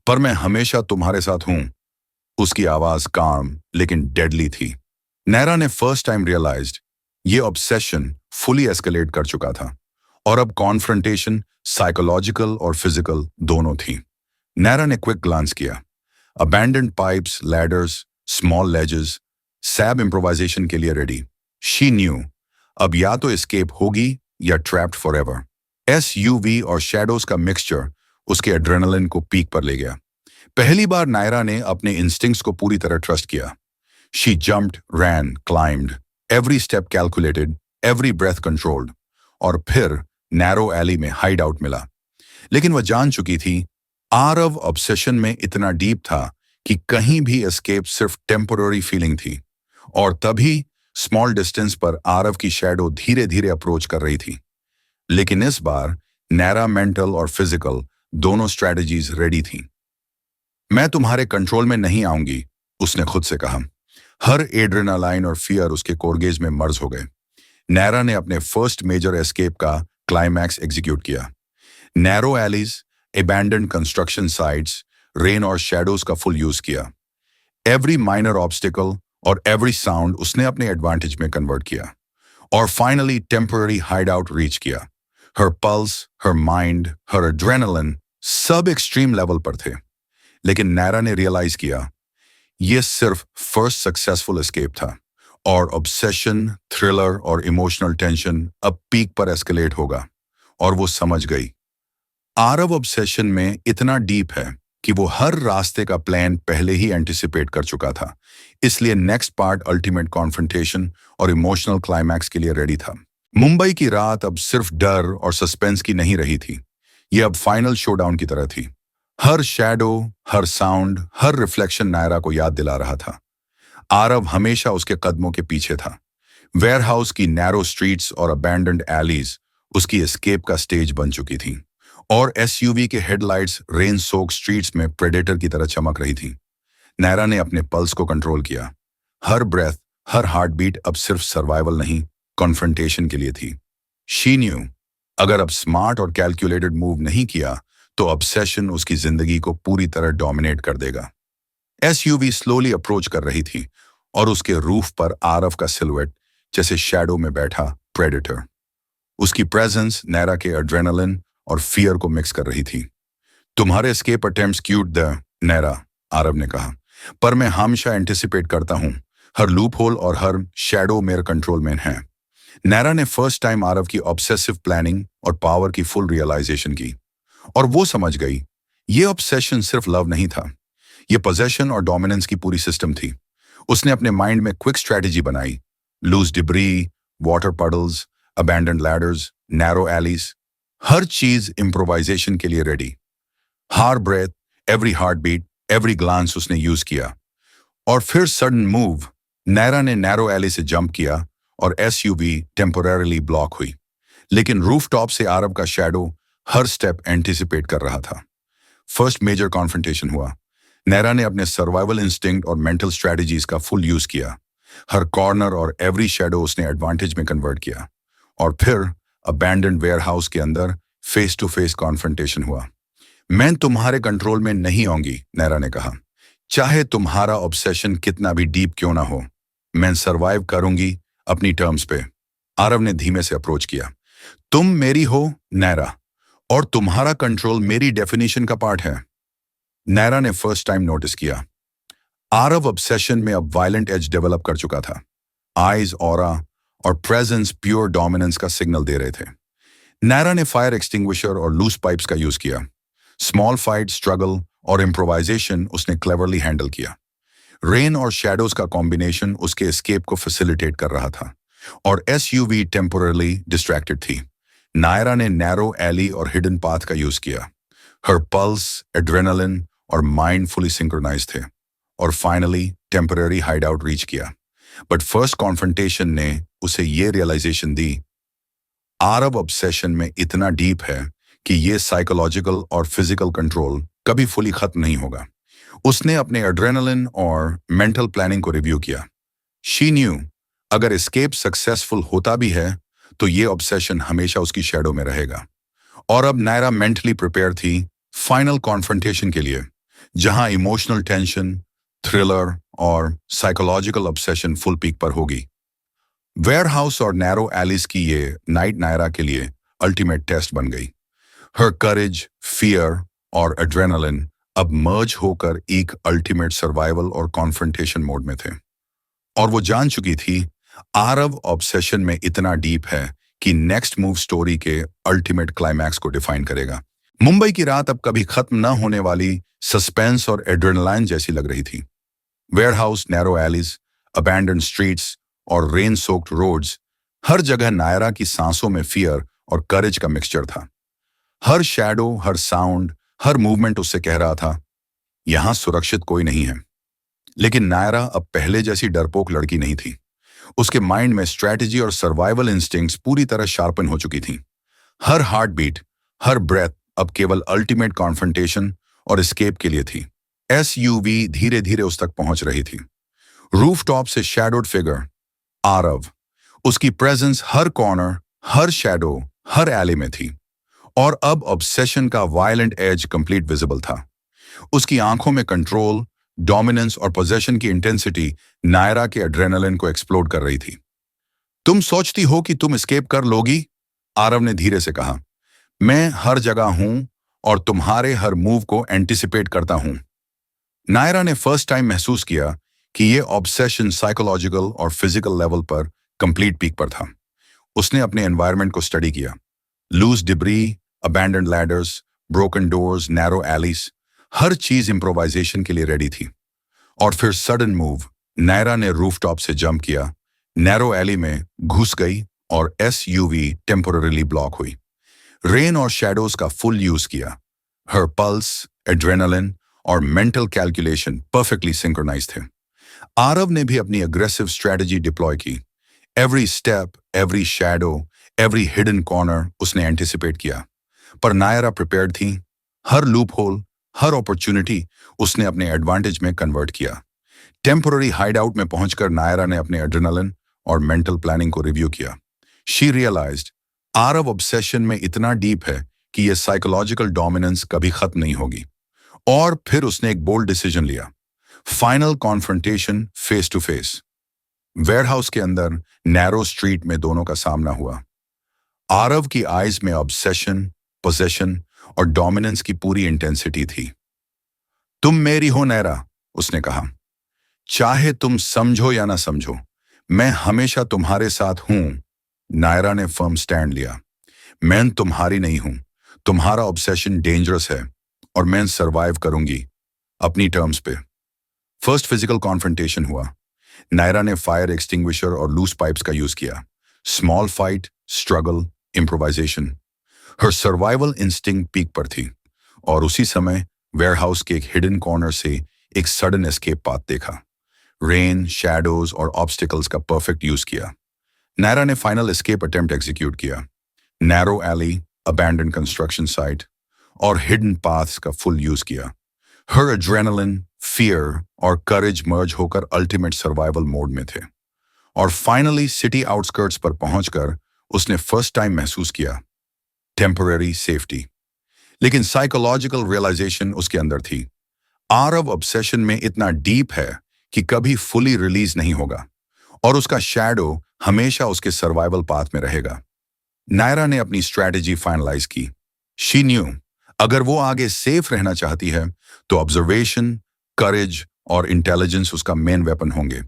पर मैं हमेशा तुम्हारे साथ हूं। उसकी आवाज काम लेकिन डेडली थी। नायरा ने फर्स्ट टाइम रियलाइज्ड ये ऑब्सेशन फुली एस्केलेट कर चुका था, और अब कॉन्फ्रंटेशन साइकोलॉजिकल और फिजिकल दोनों थी। नायरा ने क्विक ग्लांस किया। Abandoned pipes, ladders, small ledges, सैब इम्प्रोवाइजेशन के लिए रेडी। शी न्यू अब या तो एस्केप होगी या ट्रैप्ड फॉरएवर। एसयूवी और शैडोज का मिक्सचर उसके एड्रेनलिन को पीक पर ले गया। पहली बार नायरा ने अपने इंस्टिंक्ट्स को पूरी तरह ट्रस्ट किया। She jumped, ran, climbed, every step calculated, every breath controlled, और फिर नैरो एली में हाइड आउट मिला। लेकिन वह जान चुकी थी आरव ऑब्सेशन में इतना डीप था कि कहीं भी एस्केप सिर्फ टेम्पररी फीलिंग थी। और तभी स्मॉल डिस्टेंस पर आरव की शैडो धीरे धीरे अप्रोच कर रही थी। लेकिन इस बार नैरा मेंटल और फिजिकल दोनों स्ट्रेटजीज रेडी थी। मैं तुम्हारे कंट्रोल में नहीं आऊंगी, उसने खुद से कहा। हर एड्रेनालाइन और फियर उसके कोरगेज में मर्ज हो गए। नैरा ने अपने फर्स्ट मेजर एस्केप का क्लाइमैक्स एग्जीक्यूट किया। Narrow alleys, abandoned construction sites, rain और शैडोज का फुल यूज किया। एवरी माइनर ऑब्स्टिकल और एवरी साउंड उसने अपने एडवांटेज में कन्वर्ट किया। और finally temporary hideout reach किया। हर पल्स, हर माइंड, हर एड्रेनलिन सब एक्सट्रीम लेवल पर थे। लेकिन नैरा ने रियलाइज किया यह सिर्फ फर्स्ट सक्सेसफुल एस्केप था, और ऑब्सेशन, थ्रिलर और इमोशनल टेंशन अब पीक पर एस्केलेट होगा। और वो समझ गई आरव ऑब्सेशन में इतना डीप है कि वो हर रास्ते का प्लान पहले ही एंटिसिपेट कर चुका था। इसलिए नेक्स्ट पार्ट अल्टीमेट कॉन्फ्रंटेशन और इमोशनल क्लाइमैक्स के लिए रेडी था। मुंबई की रात अब सिर्फ डर और सस्पेंस की नहीं रही थी, ये अब फाइनल शोडाउन की तरह थी। हर शैडो, हर साउंड, हर रिफ्लेक्शन नायरा को याद दिला रहा था आरव हमेशा उसके कदमों के पीछे था। वेयरहाउस की नैरो स्ट्रीट्स और अबैंडन्ड एलीज उसकी एस्केप का स्टेज बन चुकी थी, और एसयूवी के हेडलाइट्स रेन सोक स्ट्रीट्स में प्रेडेटर की तरह चमक रही थी। नैरा ने अपने पल्स को कंट्रोल किया। हर ब्रेथ, हर हार्ट बीट अब सिर्फ सर्वाइवल नहीं, कॉन्फ्रंटेशन के लिए थी। शी न्यू अगर अब स्मार्ट और कैलकुलेटेड मूव नहीं किया तो ऑब्सेशन उसकी जिंदगी को पूरी तरह डोमिनेट कर देगा। एसयूवी स्लोली अप्रोच कर रही थी, और उसके रूफ पर आरव का सिलुएट जैसे शैडो में बैठा प्रेडेटर। उसकी प्रेजेंस नैरा के एड्रेनलिन और फियर को मिक्स कर रही थी। तुम्हारे escape attempts cute the Naira, Aarav ने कहा, पर मैं हमेशा एंटिसिपेट करता हूं। हर लूप होल और हर शैडो मेरे कंट्रोल में है। नैरा ने फर्स्ट टाइम आरव की ऑब्सेसिव प्लानिंग और पावर की फुल रियलाइजेशन की, और वो समझ गई ये ऑब्सेशन सिर्फ लव नहीं था, ये पोजेशन और डोमिनेंस की पूरी सिस्टम थी। उसने अपने माइंड में क्विक स्ट्रेटेजी बनाई। Loose debris, water puddles, abandoned ladders, narrow alleys, हर चीज इम्प्रोवाइजेशन के लिए रेडी। हर breath, every heartbeat, every glance उसने यूज किया। और फिर सडन मूव, नैरा ने नैरो एली से जंप किया और एसयूवी टेम्पोरेरली ब्लॉक हुई। लेकिन रूफटॉप से आरव का शैडो हर स्टेप एंटिसिपेट कर रहा था। फर्स्ट मेजर कॉन्फ्रंटेशन हुआ। नैरा ने अपने सर्वाइवल इंस्टिंक्ट और मेंटल स्ट्रेटजीज का फुल यूज किया। हर कॉर्नर और एवरी शैडो उसने एडवांटेज में कन्वर्ट किया। और फिर अबैंडन्ड वेयरहाउस के अंदर फेस टू फेस कॉन्फ्रंटेशन हुआ। मैं तुम्हारे कंट्रोल में नहीं आऊंगी, नैरा ने कहा। चाहे तुम्हारा ऑब्सेशन कितना भी डीप क्यों ना हो, मैं सर्वाइव करूंगी अपनी टर्म्स पे। आरव ने धीमे से अप्रोच किया। तुम मेरी हो नैरा, और तुम्हारा कंट्रोल मेरी डेफिनेशन का पार्ट है। नैरा ने फर्स्ट टाइम नोटिस किया आरव ऑब्सेशन में अब वायलेंट एज डेवलप कर चुका था। आईज, ऑरा और प्रेजेंस प्योर डोमिनेंस का सिग्नल दे रहे थे। नैरा ने फायर एक्सटिंग्विशर और लूज पाइप्स का यूज किया। स्मॉल फाइट, स्ट्रगल और इम्प्रोवाइजेशन उसने क्लेवरली हैंडल किया। रेन और शैडोज का कॉम्बिनेशन उसके एस्केप को फैसिलिटेट कर रहा था, और एसयूवी टेम्पोरली डिस्ट्रैक्टेड थी। नायरा ने नैरो एली और हिडन पाथ का यूज किया। हर पल्स, एड्रेनलिन और माइंड फुली सिंक्रोनाइज थे, और finally temporary hideout reach किया। बट फर्स्ट कॉन्फ्रंटेशन ने उसे ये रियलाइजेशन दी आरव ऑब्सेशन में इतना डीप है कि ये साइकोलॉजिकल और फिजिकल कंट्रोल कभी फुली खत्म नहीं होगा। उसने अपने एड्रेनलिन और मेंटल प्लानिंग को रिव्यू किया। शी न्यू अगर एस्केप सक्सेसफुल होता भी है तो ये ऑब्सेशन हमेशा उसकी शैडो में रहेगा। और अब नायरा मेंटली प्रिपेयर थी फाइनल कॉन्फ्रंटेशन के लिए, जहां इमोशनल टेंशन, थ्रिलर और साइकोलॉजिकल ऑब्सेशन फुल पीक पर होगी। वेयरहाउस और नैरो एलिस की ये नाइट नायरा के लिए अल्टीमेट टेस्ट बन गई। हर करेज, फियर और एड्रेनालिन अब मर्ज होकर एक अल्टीमेट सर्वाइवल और कॉन्फ्रंटेशन मोड में थे। और वो जान चुकी थी आरव ऑब्सेशन में इतना डीप है कि नेक्स्ट मूव स्टोरी के अल्टीमेट क्लाइमैक्स को डिफाइन करेगा। मुंबई की रात अब कभी खत्म न होने वाली सस्पेंस और एड्रेनलाइन जैसी लग रही थी। Warehouse, narrow allies, abandon streets और रेन सोक्ड रोड्स, हर जगह नायरा की सांसों में फियर और करेज का मिक्सचर था। हर शैडो, हर साउंड, हर मूवमेंट उससे कह रहा था, यहां सुरक्षित कोई नहीं है। लेकिन नायरा अब पहले जैसी डरपोक लड़की नहीं थी। उसके माइंड में स्ट्रेटजी और सर्वाइवल इंस्टिंक्ट्स पूरी तरह शार्पन हो चुकी थी। हर हार्ट बीट, हर ब्रेथ अब केवल अल्टीमेट कॉन्फ्रंटेशन और एस्केप के लिए थी। एसयूवी धीरे धीरे उस तक पहुंच रही थी। रूफटॉप से शैडोड फिगर आरव, उसकी प्रेजेंस हर कॉर्नर, हर शैडो, हर एले में थी। और अब ऑब्सेशन का वायलेंट एज कंप्लीट विजिबल था। उसकी आंखों में कंट्रोल, डोमिनेंस और पोजेशन की इंटेंसिटी नायरा के एड्रेनलिन को एक्सप्लोड कर रही थी। तुम सोचती हो कि तुम एस्केप कर लोगी? आरव ने धीरे से कहा। मैं हर जगह हूं और तुम्हारे हर मूव को एंटिसिपेट करता हूं। नायरा ने फर्स्ट टाइम महसूस किया कि ये ऑब्सेशन साइकोलॉजिकल और फिजिकल लेवल पर कंप्लीट पीक पर था। उसने अपने एनवायरनमेंट को स्टडी किया। Loose debris, abandoned ladders, broken doors, narrow alleys, हर चीज इम्प्रोवाइजेशन के लिए रेडी थी। और फिर सडन मूव, नायरा ने रूफटॉप से जंप किया, नैरो एली में घुस गई और एसयूवी टेम्पोररीली ब्लॉक हुई। रेन और शैडोज का फुल यूज किया। हर पल्स, एड्रेनालिन और मेंटल कैलकुलेशन परफेक्टली सिंक्रोनाइज थे। आरव ने भी अपनी अग्रेसिव स्ट्रेटजी डिप्लॉय की। Every step, every shadow, every hidden corner उसने एंटिसिपेट किया। पर नायरा प्रिपेयर्ड थी। हर लूप होल, हर अपॉर्चुनिटी उसने अपने एडवांटेज में कन्वर्ट किया। टेम्पोररी हाइडआउट में पहुंचकर नायरा ने अपने एड्रेनालिन और मेंटल प्लानिंग को रिव्यू किया। शी रियलाइज्ड आरव ऑब्सेशन में इतना डीप है कि यह साइकोलॉजिकल डोमिनेंस कभी खत्म नहीं होगी। और फिर उसने एक बोल्ड डिसीजन लिया। Final confrontation face to face. Warehouse के अंदर नैरो स्ट्रीट में दोनों का सामना हुआ। आरव की आईज में ऑब्सेशन, पोजेशन और डोमिनेंस की पूरी इंटेंसिटी थी। तुम मेरी हो नायरा, उसने कहा। चाहे तुम समझो या ना समझो, मैं हमेशा तुम्हारे साथ हूं। नायरा ने फर्म स्टैंड लिया। मैं तुम्हारी नहीं हूं। तुम्हारा ऑब्सेशन डेंजरस है और मैं सर्वाइव करूंगी अपनी टर्म्स पे। फर्स्ट फिजिकल कॉन्फ्रंटेशन हुआ। नायरा ने फायर एक्सटिंग्विशर और लूज पाइप्स का यूज किया। Small fight, struggle, improvisation. हर सर्वाइवल इंस्टिंक्ट पीक पर थी। और उसी समय वेयरहाउस के एक हिडन कॉर्नर से एक सडन एस्केप पाथ देखा। रेन, शैडोज और ऑब्स्टिकल्स का परफेक्ट यूज किया। नायरा ने फाइनल एस्केप अटेम्प्ट एग्जीक्यूट किया। Narrow alley, abandon construction site और हिडन पाथ्स का फुल यूज किया। हर एड्रेनालिन, फियर और करेज मर्ज होकर अल्टीमेट सर्वाइवल मोड में थे। और फाइनली सिटी आउटस्कर्ट्स पर पहुंचकर उसने फर्स्ट टाइम महसूस किया टेम्पररी सेफ्टी। लेकिन साइकोलॉजिकल रियलाइजेशन उसके अंदर थी। आरव ऑब्सेशन में इतना डीप है कि कभी फुली रिलीज नहीं होगा और उसका शैडो हमेशा उसके सर्वाइवल पाथ में रहेगा। नायरा ने अपनी स्ट्रैटेजी फाइनलाइज की। शी न्यू अगर वो आगे सेफ रहना चाहती है तो ऑब्जर्वेशन, करेज और इंटेलिजेंस उसका मेन वेपन होंगे।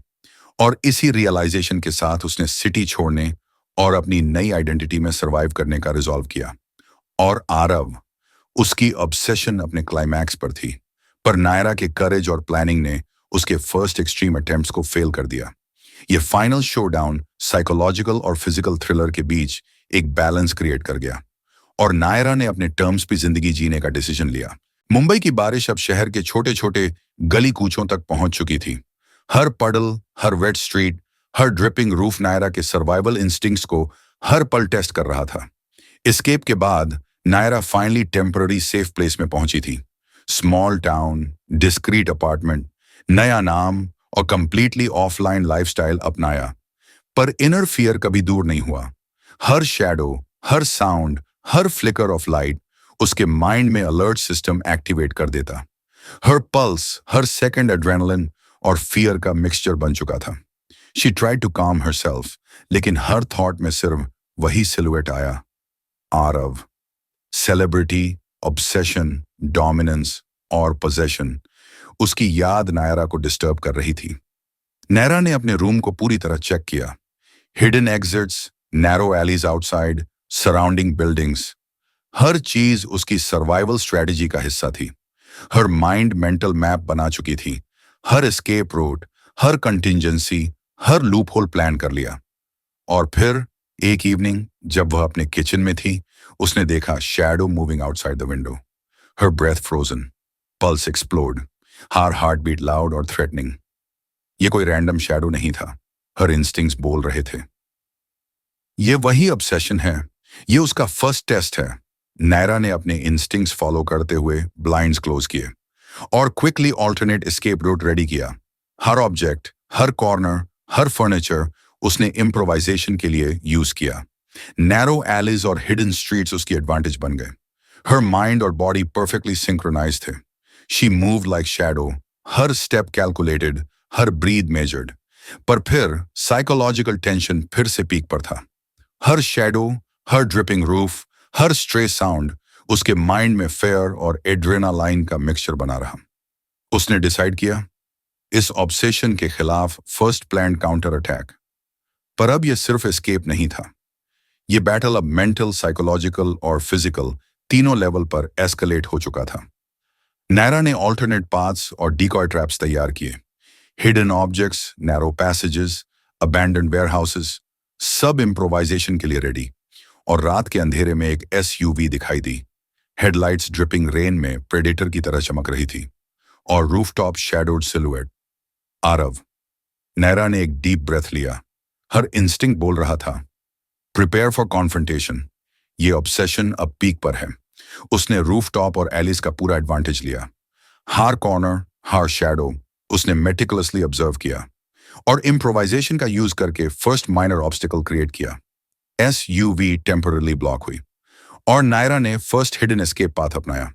और इसी रियलाइजेशन के साथ उसने सिटी छोड़ने और अपनी नई आइडेंटिटी में सर्वाइव करने का रिजॉल्व किया। और आरव, उसकी ऑब्सेशन अपने क्लाइमैक्स पर थी, पर नायरा के करेज और प्लानिंग ने उसके फर्स्ट एक्सट्रीम अटेम्प्ट्स को फेल कर दिया। ये फाइनल शोडाउन साइकोलॉजिकल और फिजिकल थ्रिलर के बीच एक बैलेंस क्रिएट कर गया और नायरा ने अपने टर्म्स पे जिंदगी जीने का डिसीजन लिया। मुंबई की बारिश अब शहर के छोटे छोटे गली कूचों तक पहुंच चुकी थी। हर पडल, हर वेट स्ट्रीट, हर ड्रिपिंग रूफ नायरा के सर्वाइवल इंस्टिंक्ट्स को हर पल टेस्ट कर रहा था। एस्केप के बाद Naira finally temporary safe place में पहुंची थी। स्मॉल टाउन, डिस्क्रीट अपार्टमेंट, नया नाम और कंप्लीटली ऑफलाइन लाइफस्टाइल अपनाया। पर इनर फियर कभी दूर नहीं हुआ। हर शैडो, हर साउंड, हर फ्लिकर ऑफ लाइट उसके माइंड में अलर्ट सिस्टम एक्टिवेट कर देता। हर पल्स, हर सेकंड एड्रेनालिन और फियर का मिक्सचर बन चुका था। She tried to calm herself, लेकिन हर थॉट में सिर्फ वही सिलुएट आया, आरव, सेलिब्रिटी, ऑब्सेशन, डोमिनेंस और पोजेशन उसकी याद नायरा को डिस्टर्ब कर रही थी। नायरा ने अपने रूम को पूरी तरह चेक किया। Hidden exits, narrow alleys outside, surrounding buildings, हर चीज उसकी सर्वाइवल स्ट्रेटजी का हिस्सा थी। हर माइंड मेंटल मैप बना चुकी थी। हर एस्केप रूट, हर कंटिंजेंसी, हर लूप होल प्लान कर लिया। और फिर एक इवनिंग जब वह अपने किचन में थी, उसने देखा shadow moving outside the window. हर ब्रेथ फ्रोजन, पल्स एक्सप्लोड, हर हार्ट बीट लाउड और थ्रेटनिंग। ये कोई रैंडम शैडो नहीं था, हर इंस्टिंक्ट्स बोल रहे थे। ये वही ऑब्सेशन है, ये उसका फर्स्ट टेस्ट है। नायरा ने अपने इंस्टिंक्ट्स फॉलो करते हुए ब्लाइंड्स क्लोज किए और quickly alternate escape route ready किया। हर ऑब्जेक्ट, हर कॉर्नर, हर फर्नीचर उसने इम्प्रोवाइजेशन के लिए यूज किया। नैरो एलीज और हिडन स्ट्रीट्स उसकी एडवांटेज बन गए। हर माइंड और बॉडी परफेक्टली सिंक्रोनाइज थे। She move like shadow, her step calculated, her breathe measured. पर फिर साइकोलॉजिकल टेंशन फिर से पीक पर था। हर शैडो, हर ड्रिपिंग रूफ, हर स्ट्रे साउंड उसके माइंड में फेयर और एड्रेनालाइन का मिक्सचर बना रहा। उसने डिसाइड किया इस ऑब्सेशन के खिलाफ फर्स्ट प्लान काउंटर अटैक। पर अब यह सिर्फ एस्केप नहीं था, यह बैटल अब मेंटल, साइकोलॉजिकल और फिजिकल तीनों लेवल पर एस्केलेट हो चुका था। नायरा ने ऑल्टरनेट पाथ्स और डिकॉय ट्रैप्स तैयार किए। Hidden objects, narrow passages, abandoned warehouses, सब इम्प्रोवाइजेशन के लिए रेडी। और रात के अंधेरे में एक एसयूवी दिखाई दी। हेडलाइट्स ड्रिपिंग रेन में प्रेडेटर की तरह चमक रही थी और rooftop shadowed silhouette. Aarav, Naira ने एक डीप ब्रेथ लिया। हर इंस्टिंक्ट बोल रहा था प्रिपेयर फॉर कॉन्फ्रंटेशन। ये ऑब्सेशन अब पीक पर है। उसने रूफटॉप और एलिस का पूरा एडवांटेज लिया। हर कॉर्नर, हर शैडो उसने मेटिकुलसली ऑब्जर्व किया और इम्प्रोवाइजेशन का यूज करके फर्स्ट माइनर ऑब्स्टिकल क्रिएट किया। एसयूवी टेम्पररी ब्लॉक हुई और नायरा ने फर्स्ट हिडन एस्केप पाथ अपनाया।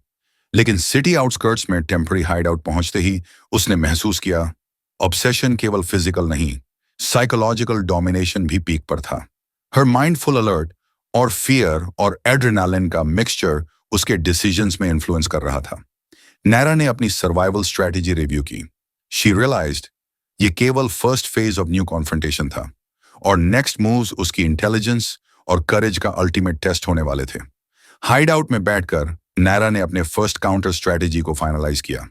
लेकिन सिटी आउटस्कर्ट्स में टेम्पररी हाइड आउट पहुंचते ही उसने महसूस किया ऑब्सेशन केवल फिजिकल नहीं, साइकोलॉजिकल डोमिनेशन भी पीक पर था। हर माइंड फुल अलर्ट और फियर और एड्रेनालिन का मिक्सचर उसके डिसीजंस में इन्फ्लुएंस कर रहा था। नायरा ने अपनी सर्वाइवल स्ट्रेटेजी रिव्यू की। शी रियलाइज्ड ये केवल first phase of new confrontation था और नेक्स्ट मूव्स उसकी इंटेलिजेंस और करेज का अल्टीमेट टेस्ट होने वाले थे। हाइड आउट में बैठकर नायरा ने अपने फर्स्ट काउंटर स्ट्रेटेजी को फाइनलाइज किया।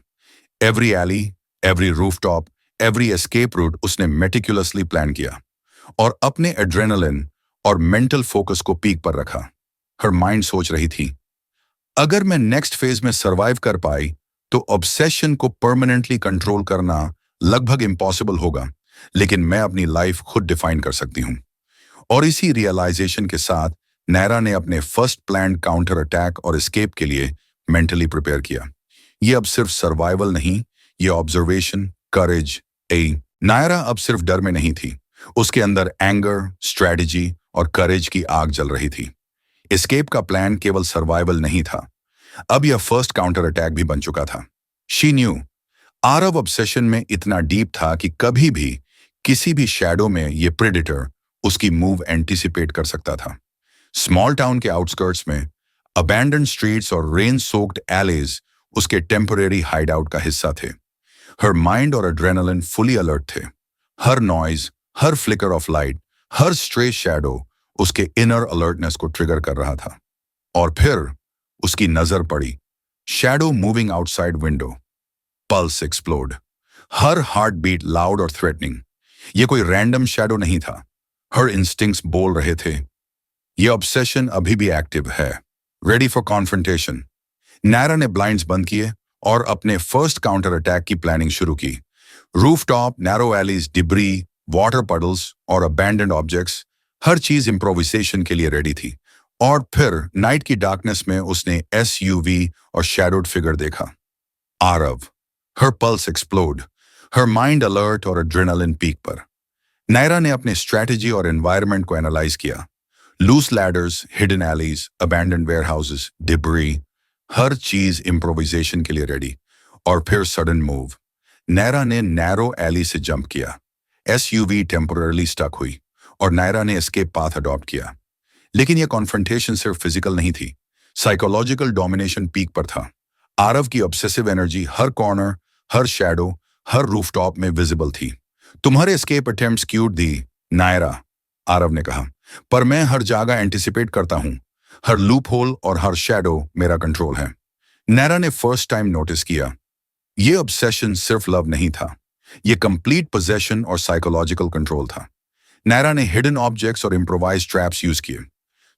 Every alley, every rooftop, every escape route उसने मेटिकुलसली प्लान किया और अपने एड्रेनलिन और मेंटल फोकस को पीक पर रखा। हर माइंड सोच रही थी अगर मैं नेक्स्ट फेज में सरवाइव कर पाई तो ऑब्सेशन को परमानेंटली कंट्रोल करना लगभग इम्पॉसिबल होगा, लेकिन मैं अपनी लाइफ खुद डिफाइन कर सकती हूं। और इसी रियलाइजेशन के साथ नायरा ने अपने फर्स्ट प्लान्ड काउंटर अटैक और एस्केप के लिए मेंटली प्रिपेयर किया। ये अब सिर्फ सर्वाइवल नहीं, ये ऑब्जर्वेशन, करेज, नायरा अब सिर्फ डर में नहीं थी, उसके अंदर एंगर, स्ट्रेटजी और करेज की आग जल रही थी। एस्केप का प्लान केवल सर्वाइवल नहीं था, अब यह फर्स्ट काउंटर अटैक भी बन चुका था। शी न्यू आरव ऑब्सेशन में इतना डीप था कि कभी भी किसी भी शैडो में ये प्रेडेटर उसकी मूव एंटिसिपेट कर सकता था। स्मॉल टाउन के आउटस्कर्ट्स में अबैंडन्ड स्ट्रीट्स और रेन सोक्ड एलेज उसके टेम्परेरी हाइड आउट का हिस्सा थे। हर माइंड और एड्रेनलिन फुली अलर्ट थे। हर नॉइज, हर फ्लिकर ऑफ लाइट, हर स्ट्रे शैडो उसके इनर अलर्टनेस को ट्रिगर कर रहा था। और फिर उसकी नजर पड़ी shadow moving outside window. Pulse explode, हर हार्ट बीट लाउड और थ्रेटनिंग। ये कोई रैंडम शैडो नहीं था, हर इंस्टिंक्ट्स बोल रहे थे ये ऑब्सेशन अभी भी एक्टिव है, रेडी फॉर कॉन्फ्रंटेशन। नायरा ने ब्लाइंड्स बंद किए और अपने फर्स्ट काउंटर अटैक की प्लानिंग शुरू की। Rooftop, narrow alleys, debris, water puddles और अबैंडन्ड ऑब्जेक्ट्स, हर चीज इम्प्रोविजेशन के लिए रेडी थी। और फिर नाइट की डार्कनेस में उसने एसयूवी और शैडोड फिगर देखा। आरव, हर पल्स एक्सप्लोड, हर माइंड अलर्ट और एड्रेनलिन पीक पर। नायरा ने अपने स्ट्रेटजी और एनवायरनमेंट को एनालाइज किया। Loose ladders, hidden alleys, abandoned warehouses, debris, हर चीज इम्प्रोविजेशन के लिए रेडी। और फिर सडन मूव। नायरा ने नैरो एली से जंप किया। एसयूवी टेम्पोररली स्टक हुई और नायरा ने एस्केप पाथ अडॉप्ट किया। लेकिन यह कॉन्फ्रंटेशन सिर्फ फिजिकल नहीं थी, साइकोलॉजिकल डोमिनेशन पीक पर था। आरव की ऑब्सेसिव एनर्जी हर कॉर्नर, हर शैडो, हर रूफटॉप में विजिबल थी। तुम्हारे एस्केप अटेम्प्ट्स क्यूट दी, नायरा, आरव ने कहा, पर मैं हर जगह एंटिसिपेट करता हूं। हर लूप होल और हर शैडो मेरा कंट्रोल है। नायरा ने फर्स्ट टाइम नोटिस किया, ये ऑब्सेशन सिर्फ लव नहीं था, ये कंप्लीट पोजेशन और साइकोलॉजिकल कंट्रोल था। नायरा ने हिडन ऑब्जेक्ट्स और इम्प्रोवाइज ट्रैप्स यूज किए,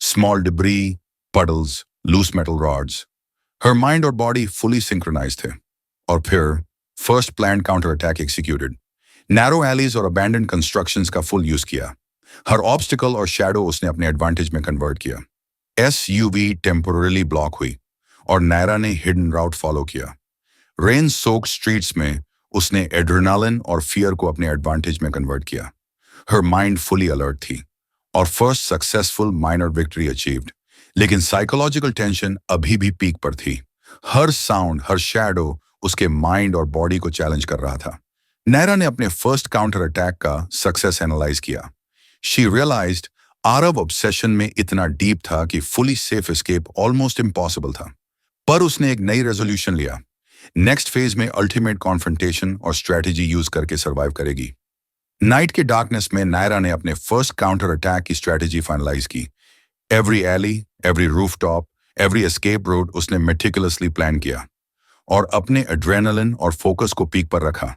small debris, puddles, loose metal rods. हर माइंड और बॉडी फुली सिंक्रोनाइज थे। और फिर first plan counter attack executed. Narrow alleys और अबैंडन कंस्ट्रक्शंस का फुल यूज किया। हर ऑब्स्टिकल और शैडो उसने अपने एडवांटेज में कन्वर्ट किया। एसयूवी टेम्पोरली ब्लॉक हुई और नायरा ने हिडन राउट फॉलो किया। रेन सोक स्ट्रीट्स में उसने एड्रेनालिन और फियर को अपने एडवांटेज में कन्वर्ट किया। हर माइंड फुली अलर्ट थी और first successful minor victory achieved. लेकिन साइकोलॉजिकल टेंशन अभी भी पीक पर थी। हर साउंड, हर शैडो उसके माइंड और बॉडी को चैलेंज कर रहा था। नायरा ने अपने फर्स्ट काउंटर अटैक का सक्सेस एनालाइज किया। शी रियलाइज्ड आरव ऑब्सेशन में इतना डीप था कि fully safe escape almost impossible था। पर उसने एक नई रेजोल्यूशन लिया, नेक्स्ट फेज में अल्टीमेट कॉन्फ्रंटेशन और स्ट्रेटेजी यूज करके सर्वाइव करेगी। नाइट के डार्कनेस में नायरा ने अपने फर्स्ट काउंटर अटैक की स्ट्रेटेजी फाइनलाइज की। Every alley, every rooftop, every escape road उसने मेटिकुलसली प्लान किया और अपने एड्रेनालिन और फोकस को पीक पर रखा।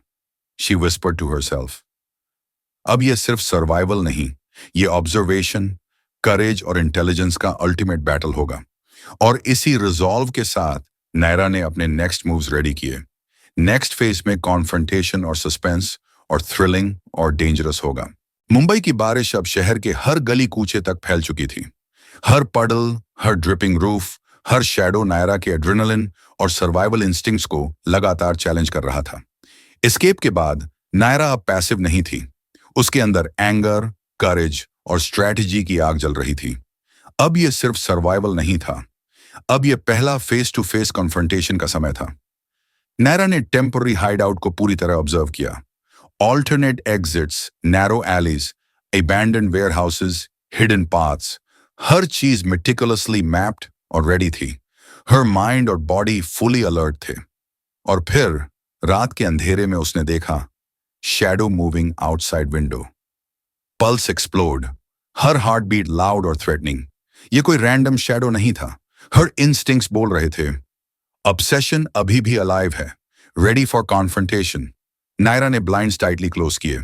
शी विस्पर्ड टू हरसेल्फ, अब यह सिर्फ सर्वाइवल नहीं, ये ऑब्जर्वेशन, करेज और इंटेलिजेंस का अल्टीमेट बैटल होगा। और इसी रिजॉल्व के साथ नायरा ने अपने नेक्स्ट मूव्स रेडी किए। नेक्स्ट फेज में कॉन्फ्रंटेशन और सस्पेंस और थ्रिलिंग और डेंजरस होगा। मुंबई की बारिश अब शहर के हर गली कूचे तक फैल चुकी थी। हर पडल, हर ड्रिपिंग रूफ, हर शैडो नायरा के एड्रेनालिन और सर्वाइवल इंस्टिंक्ट्स को लगातार चैलेंज कर रहा था। एस्केप के बाद नायरा अब पैसिव नहीं थी। उसके अंदर एंगर, करेज और स्ट्रैटेजी की आग जल रही थी। अब यह सिर्फ सर्वाइवल नहीं था, अब यह पहला फेस टू फेस कॉन्फ्रंटेशन का समय था। नायरा ने टेम्पररी हाइड आउट को पूरी तरह ऑब्जर्व किया। Alternate exits, narrow alleys, abandoned warehouses, hidden paths, हर चीज मेटिकुलसली मैप्ड और रेडी थी। हर माइंड और बॉडी फुली अलर्ट थे। और फिर रात के अंधेरे में उसने देखा shadow moving outside window. Pulse explode, हर हार्ट बीट लाउड और थ्रेटनिंग। ये कोई रैंडम शैडो नहीं था, हर इंस्टिंक्ट्स बोल रहे थे, ऑब्सेशन अभी भी अलाइव है, रेडी फॉर कॉन्फ्रंटेशन। नायरा ने ब्लाइंड्स टाइटली क्लोज किए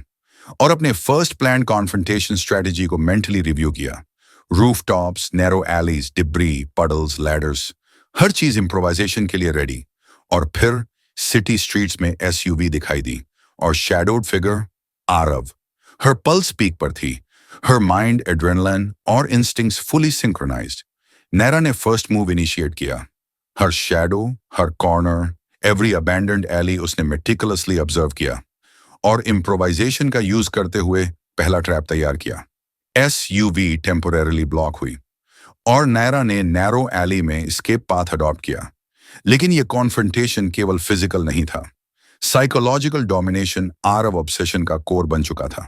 और अपने फर्स्ट प्लान कॉन्फ्रंटेशन स्ट्रेटेजी को मेंटली रिव्यू किया। Rooftops, narrow alleys, debris, puddles, ladders, हर चीज इम्प्रोवाइजेशन के लिए रेडी। और फिर सिटी स्ट्रीट्स में एसयूवी दिखाई दी और शैडोड फिगर आरव। हर पल्स पीक पर थी, हर माइंड, एड्रेनलिन और इंस्टिंक्ट्स फुली सिंक्रोनाइज्ड। नायरा ने फर्स्ट मूव इनिशिएट किया। हर शैडो, हर कॉर्नर, एवरी अबैंडन्ड एली उसने मेटिकुलसली ऑब्जर्व किया और इम्प्रोवाइजेशन का यूज करते हुए पहला ट्रैप तैयार किया। एसयूवी टेम्पोरेरली ब्लॉक हुई और नायरा ने नैरो एली में एस्केप पाथ अडॉप्ट किया। लेकिन यह कॉन्फ्रंटेशन केवल फिजिकल नहीं था, साइकोलॉजिकल डोमिनेशन आरव ऑब्सेशन का कोर बन चुका था।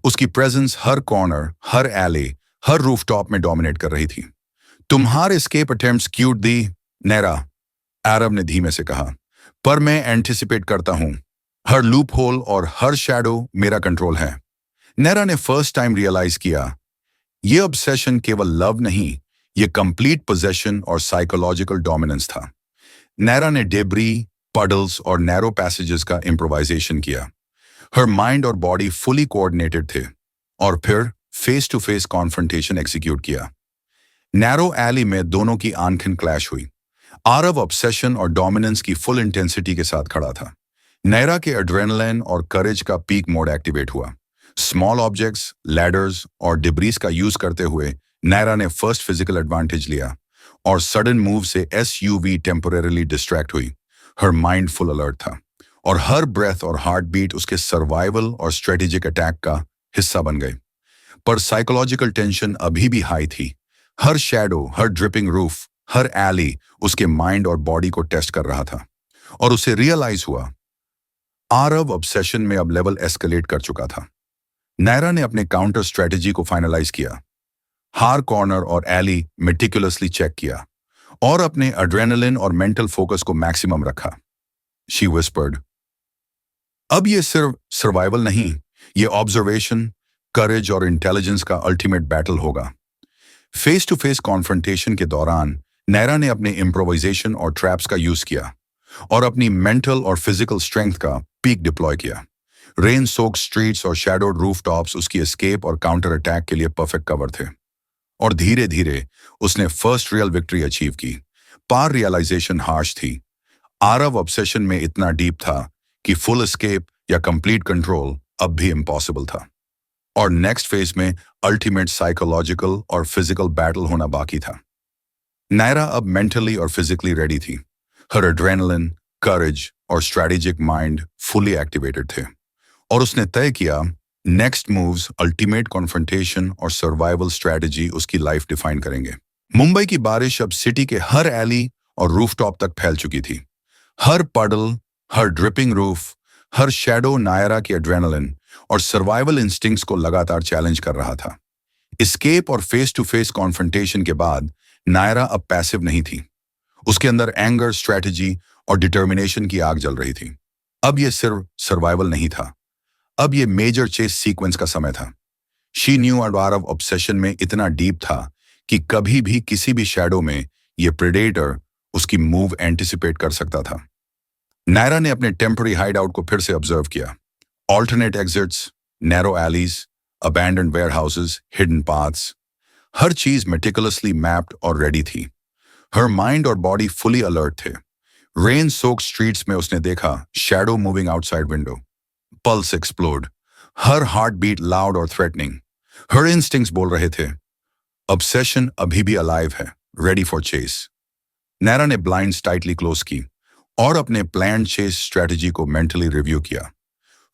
उसकी प्रेजेंस हर कॉर्नर, हर एले, हर रूफटॉप में डोमिनेट कर रही थी। तुम्हारे एस्केप अटेम्प्ट्स क्यूट दी, नैरा, आरव ने धीमे से कहा, पर मैं एंटिसिपेट करता हूं। हर लूप होल और हर शैडो मेरा कंट्रोल है। नैरा ने फर्स्ट टाइम रियलाइज किया, यह ऑब्सेशन केवल लव नहीं, यह कंप्लीट पोजेशन और साइकोलॉजिकल डोमिनेंस था। नैरा ने डेब्री, पडल्स और नैरो पैसेजेस का इम्प्रोवाइजेशन किया। हर माइंड और बॉडी फुली कोऑर्डिनेटेड थे और फिर face to face confrontation execute किया। नैरो एली में दोनों की आंखें क्लैश हुई। आरव ऑब्सेशन और डोमिनेंस की फुल इंटेंसिटी के साथ खड़ा था। नैरा के एड्रेनलिन और करेज का पीक मोड एक्टिवेट हुआ। स्मॉल ऑब्जेक्ट्स, लैडर्स और डिब्रीज का यूज करते हुए नैरा ने फर्स्ट फिजिकल एडवांटेज लिया और सडन मूव से एसयूवी टेम्पोरेरली डिस्ट्रैक्ट हुई। हर माइंड फुल अलर्ट था और हर ब्रेथ और हार्ट बीट उसके सर्वाइवल और स्ट्रेटेजिक अटैक का हिस्सा बन गए। पर साइकोलॉजिकल टेंशन अभी भी हाई थी। हर शैडो, हर ड्रिपिंग रूफ, हर एली उसके माइंड और बॉडी को टेस्ट कर रहा था और उसे रियलाइज हुआ आरव ऑब्सेशन में अब लेवल एस्केलेट कर चुका था। नायरा ने अपने काउंटर स्ट्रेटेजी को फाइनलाइज किया। हर कॉर्नर और एली मेटिकुलसली चेक किया और अपने एड्रेनलिन और मेंटल फोकस को मैक्सिमम रखा। शी विस्पर्ड, अब ये सिर्फ सर्वाइवल नहीं, ये ऑब्जर्वेशन, करेज और इंटेलिजेंस का अल्टीमेट बैटल होगा। फेस टू फेस कॉन्फ्रंटेशन के दौरान नैरा ने अपने इम्प्रोवाइजेशन और ट्रैप्स का यूज किया और अपनी मेंटल और फिजिकल स्ट्रेंथ का पीक डिप्लॉय किया। रेन सोक स्ट्रीट्स और शैडोड रूफ टॉप्स उसकी एस्केप और काउंटर अटैक के लिए परफेक्ट कवर थे। और धीरे धीरे उसने फर्स्ट रियल विक्ट्री अचीव की। पार रियलाइजेशन हार्श थी। आरव ऑब्सेशन में इतना डीप था कि फुल एस्केप या कंप्लीट कंट्रोल अब भी इम्पॉसिबल था। और नेक्स्ट फेज में अल्टीमेट साइकोलॉजिकल और फिजिकल बैटल होना बाकी था। नायरा अब मेंटली और फिजिकली रेडी थी। हर एड्रेनलिन, करेज और स्ट्रेटेजिक माइंड फुली एक्टिवेटेड थे और उसने तय किया नेक्स्ट मूव्स, अल्टीमेट कॉन्फ्रंटेशन और सर्वाइवल स्ट्रेटजी उसकी लाइफ डिफाइन करेंगे। मुंबई की बारिश अब सिटी के हर एली और रूफटॉप तक फैल चुकी थी। हर पडल, हर ड्रिपिंग रूफ, हर शैडो नायरा की एड्रेनलिन और सर्वाइवल इंस्टिंक्ट्स को लगातार चैलेंज कर रहा था। एस्केप और फेस टू फेस कॉन्फ्रंटेशन के बाद नायरा अब पैसिव नहीं थी। उसके अंदर एंगर, स्ट्रेटजी और डिटर्मिनेशन की आग जल रही थी। अब यह सिर्फ सर्वाइवल नहीं था, अब यह मेजर चेस सीक्वेंस का समय था। शी न्यू आरव ऑब्सेशन में इतना डीप था कि कभी भी किसी भी शैडो में यह प्रेडेटर उसकी मूव एंटिसिपेट कर सकता था। नायरा ने अपने टेम्पररी हाइडआउट को फिर से ऑब्जर्व किया। Alternate exits, narrow alleys, abandoned warehouses, hidden paths, हर चीज मेटिकुलसली मैप्ड और रेडी थी। हर माइंड और बॉडी फुली अलर्ट थे। रेन सोक स्ट्रीट्स में उसने देखा shadow moving outside window, pulse explode, हर हार्ट बीट लाउड और थ्रेटनिंग। हर इंस्टिंक्ट्स बोल रहे थे ऑब्सेशन अभी भी अलाइव है, रेडी फॉर चेस। नैरा ने ब्लाइंड्स टाइटली क्लोज की और अपने प्लान चेस स्ट्रेटजी को मेंटली रिव्यू किया।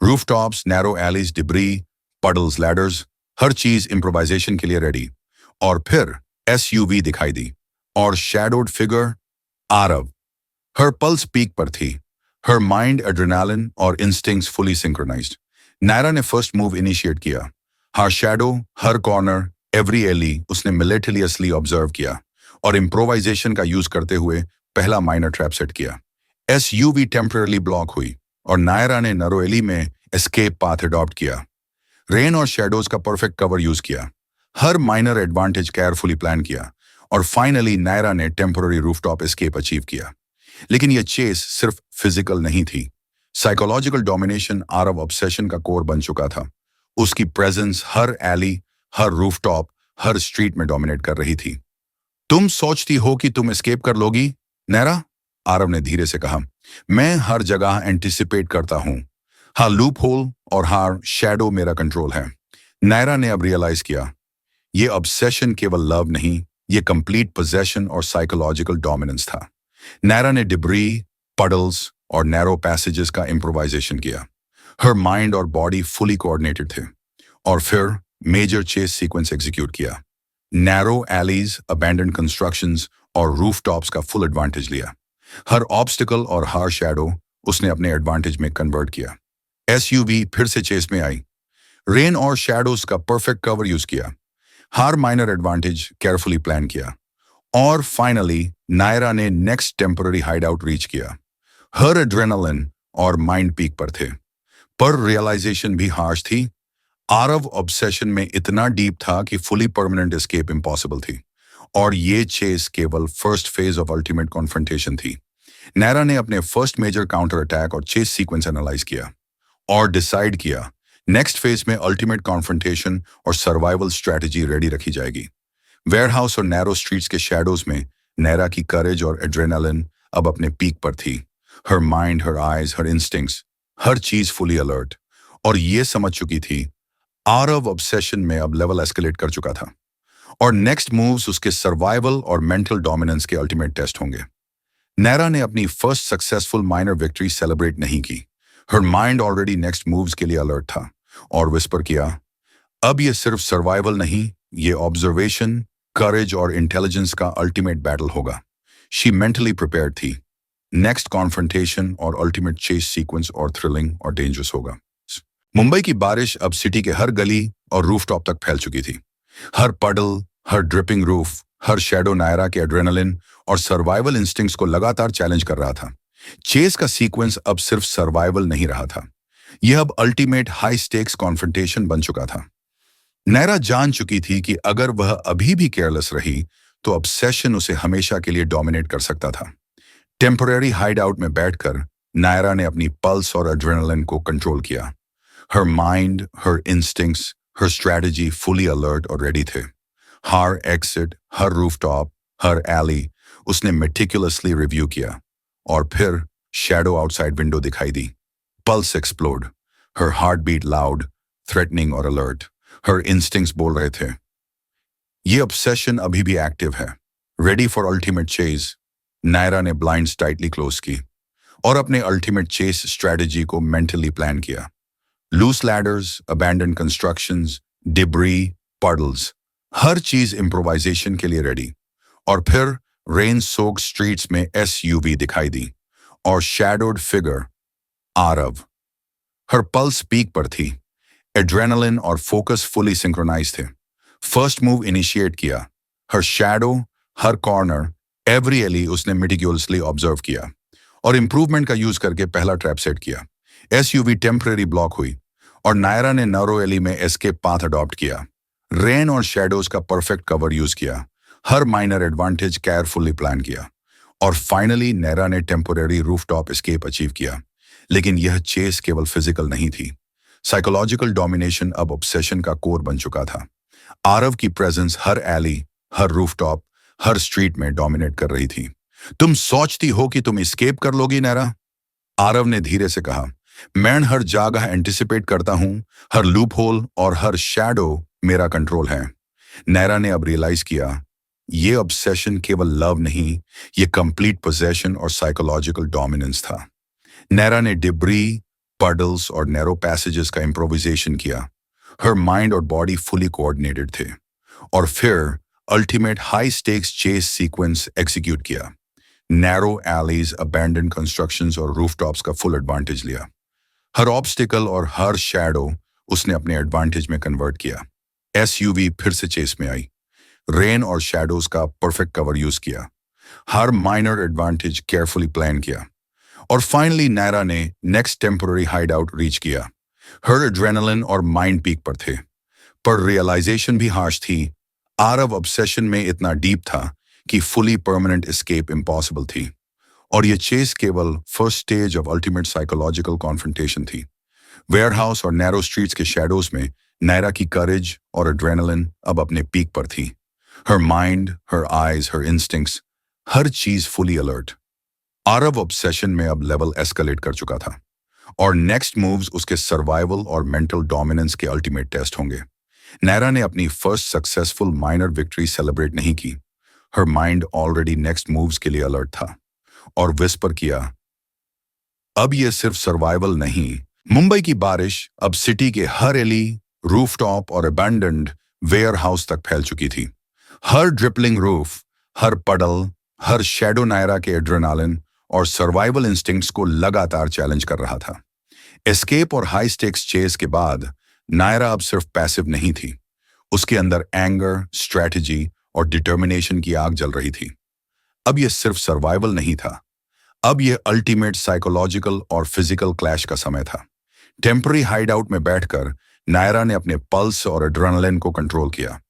Rooftops, narrow alleys, debris, puddles, ladders, हर चीज इम्प्रोवाइजेशन के लिए रेडी। और फिर एसयूवी दिखाई दी और शैडोड फिगर आरव। हर पल्स पीक पर थी, हर माइंड, एड्रेनालिन और इंस्टिंक्ट्स फुली सिंक्रोनाइज्ड। नायरा ने फर्स्ट मूव इनिशिएट किया। हर शैडो, हर कॉर्नर, एवरी एली उसने मिलिटेरियसली ऑब्जर्व किया और इम्प्रोवाइजेशन का यूज करते हुए पहला माइनर ट्रैप सेट किया। एसयूवी टेम्पररी ब्लॉक हुई और नायरा ने नरोएली में एस्केप पाथ अडॉप्ट किया। रेन और शैडोज का परफेक्ट कवर यूज किया, हर माइनर एडवांटेज केयरफुली प्लान किया और फाइनली नायरा ने टेम्पररी रूफटॉप एस्केप अचीव किया। लेकिन यह चेस सिर्फ फिजिकल नहीं थी, साइकोलॉजिकल डोमिनेशन आरव ऑब्सेशन का कोर बन चुका था। उसकी प्रेजेंस हर एली, हर रूफटॉप, हर स्ट्रीट में डोमिनेट कर रही थी। तुम सोचती हो कि तुम एस्केप कर लोगी नैरा? आरव ने धीरे से कहा। मैं हर जगह एंटिसिपेट करता हूं, हर लूप होल और हर शैडो मेरा कंट्रोल है। नायरा ने अब रियलाइज किया ये ऑब्सेशन केवल लव नहीं, ये कंप्लीट पोजेशन और साइकोलॉजिकल डोमिनेंस था। नायरा ने डिब्री, पडल्स और नैरो पैसेजेस का इम्प्रोवाइजेशन किया। हर माइंड और बॉडी फुली कोऑर्डिनेटेड थे और फिर मेजर चेस सीक्वेंस एग्जीक्यूट किया। नैरो एलीज, अबैंडन्ड कंस्ट्रक्शंस और रूफटॉप्स का फुल एडवांटेज लिया। हर ऑब्स्टिकल और हर शैडो उसने अपने एडवांटेज में कन्वर्ट किया। एसयूवी फिर से चेस में आई। रेन और शैडोज का परफेक्ट कवर यूज किया, हर माइनर एडवांटेज केयरफुली प्लान किया और फाइनली नायरा ने नेक्स्ट टेम्पररी हाइडआउट रीच किया। हर एड्रेनालिन और माइंड पीक पर थे, पर रियलाइजेशन भी हार्श थी। आरव ऑब्सेशन में इतना डीप था कि फुली परमानेंट एस्केप इम्पॉसिबल थी और ये चेस केवल first phase of ultimate confrontation थी। नायरा ने अपने फर्स्ट मेजर काउंटर अटैक और चेस सीक्वेंस एनालाइज किया और डिसाइड किया नेक्स्ट फेज में अल्टीमेट कॉन्फ्रंटेशन और सर्वाइवल स्ट्रेटजी रेडी रखी जाएगी। वेयरहाउस और नैरो स्ट्रीट्स के शैडोज में नैरा की करेज और एड्रेनालिन अब अपने पीक पर थी। हर माइंड, हर आइज, हर इंस्टिंक्ट्स, हर चीज फुली अलर्ट और ये समझ चुकी थी आरव ऑब्सेशन में अब लेवल एस्केलेट कर चुका था और नेक्स्ट मूव्स उसके सर्वाइवल और मेंटल डोमिनेंस के अल्टीमेट टेस्ट होंगे। नैरा ने अपनी first successful minor victory celebrate नहीं की। Her mind already next moves के लिए अलर्ट था और विस्पर किया अब ये सिर्फ सर्वाइवल नहीं, ये ऑब्जर्वेशन, करेज और इंटेलिजेंस का अल्टीमेट बैटल होगा। शी मेंटली प्रिपेयर्ड थी। नेक्स्ट कॉन्फ्रंटेशन और अल्टीमेट चेस सीक्वेंस और थ्रिलिंग और डेंजरस होगा। मुंबई की बारिश अब सिटी के हर गली और रूफटॉप तक फैल चुकी थी। हर पडल, हर ड्रिपिंग रूफ, हर शैडो नायरा के एड्रेनलिन और सर्वाइवल इंस्टिंक्ट्स को लगातार चैलेंज कर रहा था। चेस का सीक्वेंस अब सिर्फ सर्वाइवल नहीं रहा था, यह अब अल्टीमेट हाई स्टेक्स कॉन्फ्रंटेशन बन चुका था। नायरा जान चुकी थी कि अगर वह अभी भी केयरलेस रही तो ऑब्सेशन उसे हमेशा के लिए डोमिनेट कर सकता था। टेम्पररी हाइड आउट में बैठकर नायरा ने अपनी पल्स और एड्रेनलिन को कंट्रोल किया। हर माइंड, हर इंस्टिंक्ट्स, हर स्ट्रैटेजी फुली अलर्ट और रेडी थे। हर एक्सिट, हर रूफटॉप, हर एली उसने मेटिकुलसली रिव्यू किया। और फिर शैडो आउटसाइड विंडो दिखाई दी। पल्स एक्सप्लोड, हर हार्ट बीट लाउड, थ्रेटनिंग और अलर्ट। हर इंस्टिंक्ट्स बोल रहे थे, ये ऑब्सेशन अभी भी एक्टिव है, ready for ultimate chase. Naira ने ब्लाइंड्स टाइटली क्लोज की और अपने अल्टीमेट चेस स्ट्रैटेजी को मेंटली प्लान किया। Loose ladders, abandon constructions, debris, puddles, हर चीज इम्प्रोवाइजेशन के लिए रेडी। और फिर रेन सोक्ड स्ट्रीट्स में एसयूवी दिखाई दी और शैडोड फिगर आरव। हर पल्स पीक पर थी, एड्रेनलिन और फोकस फुली सिंक्रोनाइज थे। फर्स्ट मूव इनिशिएट किया। हर शैडो, हर कॉर्नर, एवरी एली उसने मेटिक्युलसली ऑब्जर्व किया और इंप्रूवमेंट का यूज करके पहला ट्रैप सेट किया। एसयूवी टेम्परेरी ब्लॉक हुई और नायरा ने नैरो एली में एस्केप पाथ अडॉप्ट किया। रेन और शैडोज का परफेक्ट कवर यूज किया, हर माइनर एडवांटेज केयरफुली प्लान किया और फाइनली नायरा ने टेम्परेरी रूफटॉप एस्केप अचीव किया। लेकिन यह चेस केवल फिजिकल नहीं थी, साइकोलॉजिकल डोमिनेशन अब ऑब्सेशन का कोर बन चुका था। आरव की प्रेजेंस हर एली, हर रूफटॉप, हर स्ट्रीट में डोमिनेट कर रही थी। तुम सोचती हो कि तुम एस्केप कर लोगी नायरा? आरव ने धीरे से कहा। मैं हर जगह एंटिसिपेट करता हूं, हर लूप होल और हर शैडो मेरा कंट्रोल है। नायरा ने अब रियलाइज किया, ये ऑब्सेशन केवल लव नहीं, ये कंप्लीट पोजेशन और साइकोलॉजिकल डोमिनेंस था। नायरा ने डिब्री, पडल्स और नैरो पैसेजेस का इम्प्रोविजेशन किया। हर माइंड और बॉडी फुली कोऑर्डिनेटेड थे और फिर ultimate high stakes chess sequence execute किया। नैरो एलीज, अबैंडन कंस्ट्रक्शंस और रूफटॉप्स का फुल एडवांटेज लिया। हर ऑब्स्टिकल और हर शैडो उसने अपने एडवांटेज में कन्वर्ट किया। एसयूवी फिर से चेस में आई। रेन और शैडोज का परफेक्ट कवर यूज किया, हर माइनर एडवांटेज केयरफुली प्लान किया और फाइनली नायरा ने next temporary hideout reach किया। हर एड्रेनलिन और माइंड पीक पर थे, पर रियलाइजेशन भी हार्श थी। आरव ऑब्सेशन में इतना डीप था कि फुली परमानेंट एस्केप इम्पॉसिबल थी और ये चेस केवल first stage of ultimate psychological confrontation थी। वेयरहाउस और नैरो स्ट्रीट्स के शैडोज में नायरा की करेज और एड्रेनलिन अब अपने पीक पर थी। हर माइंड, हर आईज, हर इंस्टिंक्ट्स, हर चीज फुली अलर्ट। आरव ऑब्सेशन में अब लेवल एस्केलेट कर चुका था और नेक्स्ट मूव्स उसके सर्वाइवल और मेंटल डोमिनेंस के अल्टीमेट टेस्ट होंगे। नायरा ने अपनी first successful minor victory celebrate नहीं की। Her mind already next moves के लिए अलर्ट था और विस्पर किया, अब यह सिर्फ सर्वाइवल नहीं, मुंबई की बारिश अब सिटी के हर एली, रूफटॉप और अबैंडन्ड वेयर हाउस तक फैल चुकी थी। हर ड्रिपलिंग रूफ, हर पडल, हर शैडो नायरा के एड्रेनालिन और सर्वाइवल इंस्टिंक्ट्स को लगातार चैलेंज कर रहा था। एस्केप और हाई स्टेक्स चेस के बाद नायरा अब सिर्फ पैसिव नहीं थी, उसके अंदर एंगर, स्ट्रैटेजी और डिटर्मिनेशन की आग जल रही थी। अब यह सिर्फ सर्वाइवल नहीं था, अब यह अल्टीमेट साइकोलॉजिकल और फिजिकल क्लैश का समय था। टेम्पररी हाइड आउट में बैठकर नायरा ने अपने पल्स और एड्रेनलिन को कंट्रोल किया।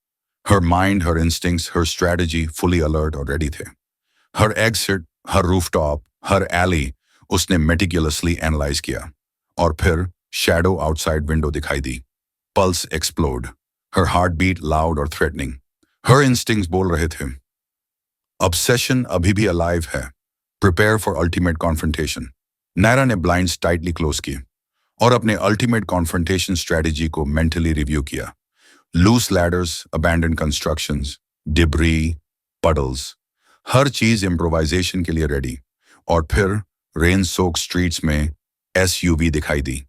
हर माइंड, हर इंस्टिंक्ट्स, हर स्ट्रैटेजी फुली अलर्ट और रेडी थे। हर एग्जिट, हर रूफटॉप, हर एली उसने मेटिकुलसली एनालाइज किया और फिर शैडो आउटसाइड विंडो दिखाई दी। पल्स एक्सप्लोड, हर हार्ट बीट लाउड और थ्रेटनिंग। हर इंस्टिंक्ट्स बोल रहे थे, ऑब्सेशन अभी भी अलाइव है, prepare for ultimate confrontation. Naira ने ब्लाइंड्स टाइटली क्लोज की और अपने अल्टीमेट कॉन्फ्रंटेशन स्ट्रैटेजी को मेंटली रिव्यू किया। Loose ladders, abandon constructions, debris, puddles, हर चीज इम्प्रोवाइजेशन के लिए रेडी। और फिर रेन सोक स्ट्रीट्स में एसयूवी दिखाई दी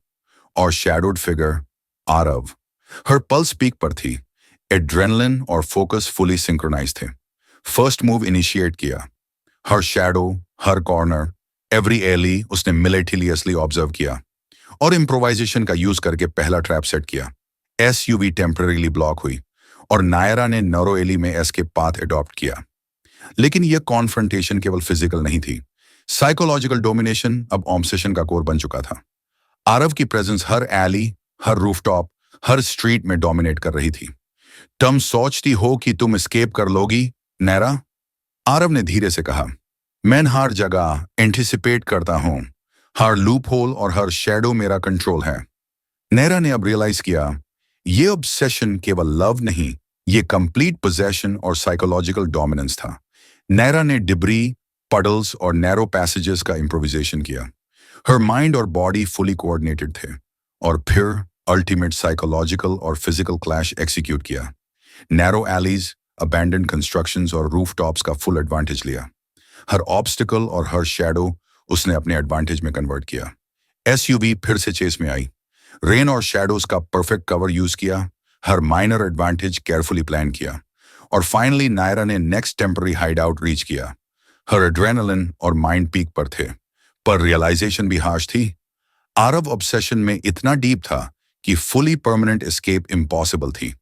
और शैडोड फिगर आरव। हर पल्स पीक पर थी, एड्रेनलिन और फोकस फुली सिंक्रोनाइज थे। फर्स्ट मूव इनिशिएट किया। हर शैडो, हर कॉर्नर, एवरी एली उसने मिलेटिलियसली ऑब्जर्व किया और इम्प्रोवाइजेशन का यूज करके पहला ट्रैप सेट किया। एसयूवी टेम्पररीली ब्लॉक हुई और नायरा ने नरोएली में एस्केप पाथ अडॉप्ट किया। लेकिन यह कॉन्फ्रंटेशन केवल फिजिकल नहीं थी। साइकोलॉजिकल डोमिनेशन अब ऑब्सेशन का कोर बन चुका था। आरव की प्रेजेंस हर एली, हर रूफटॉप, हर स्ट्रीट में डोमिनेट कर रही थी। तुम सोचती हो कि तुम एस्केप कर लोगी, नैरा? आरव ने धीरे से कहा। मैं हर जगह एंटिसिपेट करता हूं। हर लूप होल और हर शैडो मेरा कंट्रोल है। नैरा ने अब रियलाइज किया, ये ऑब्सेशन केवल लव नहीं, ये कंप्लीट पोजेशन और साइकोलॉजिकल डोमिनेंस था। नैरा ने डिब्री, पडल्स और नैरो पैसेजेस का इम्प्रोविजेशन किया। हर माइंड और बॉडी फुली कोऑर्डिनेटेड थे। और फिर अल्टीमेट साइकोलॉजिकल और फिजिकल क्लैश एक्सिक्यूट किया। नैरो एलीज, अबैंडन्ड कंस्ट्रक्शंस और रूफटॉप्स का फुल एडवांटेज लिया। हर ऑब्स्टिकल और हर शैडो उसने अपने एडवांटेज में कन्वर्ट किया। एसयूवी फिर से चेस में आई। रेन और शैडोज का परफेक्ट कवर यूज किया। हर माइनर एडवांटेज केयरफुली प्लान किया। और फाइनली नायरा ने next temporary hideout reach किया। हर एड्रेनलिन और माइंड पीक पर थे, पर रियलाइजेशन भी हाश थी। आरव ऑब्सेशन में इतना डीप था कि फुली परमानेंट एस्केप इम्पॉसिबल थी।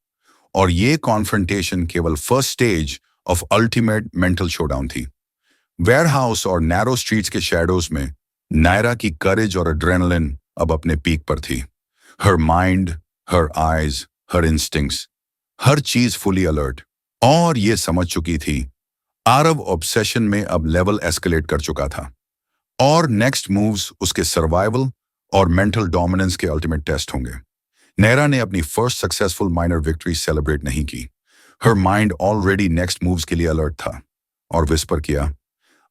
और ये कॉन्फ्रंटेशन केवल first stage of ultimate mental showdown थी। वेयरहाउस और नैरो स्ट्रीट्स के शैडोज में नायरा की करेज और एड्रेनलिन अब अपने पीक पर थी। हर माइंड, हर आईज, हर इंस्टिंक्ट्स, हर चीज फुली अलर्ट। और ये समझ चुकी थी, आरव ऑब्सेशन में अब लेवल एस्केलेट कर चुका था। और नेक्स्ट मूव्स उसके सर्वाइवल और मेंटल डोमिनेंस के अल्टीमेट टेस्ट होंगे। नैरा ने अपनी first successful minor victory celebrate नहीं की। Her mind already next moves के लिए अलर्ट था और विस्पर किया,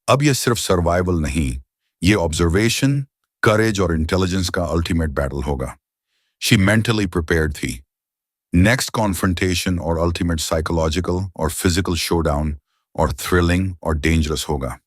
अब यह सिर्फ सर्वाइवल नहीं, ये ऑब्जर्वेशन, करेज और इंटेलिजेंस का अल्टीमेट बैटल होगा। शी मेंटली प्रिपेयर्ड थी। नेक्स्ट कॉन्फ्रंटेशन और अल्टीमेट साइकोलॉजिकल और फिजिकल शोडाउन और थ्रिलिंग और डेंजरस होगा।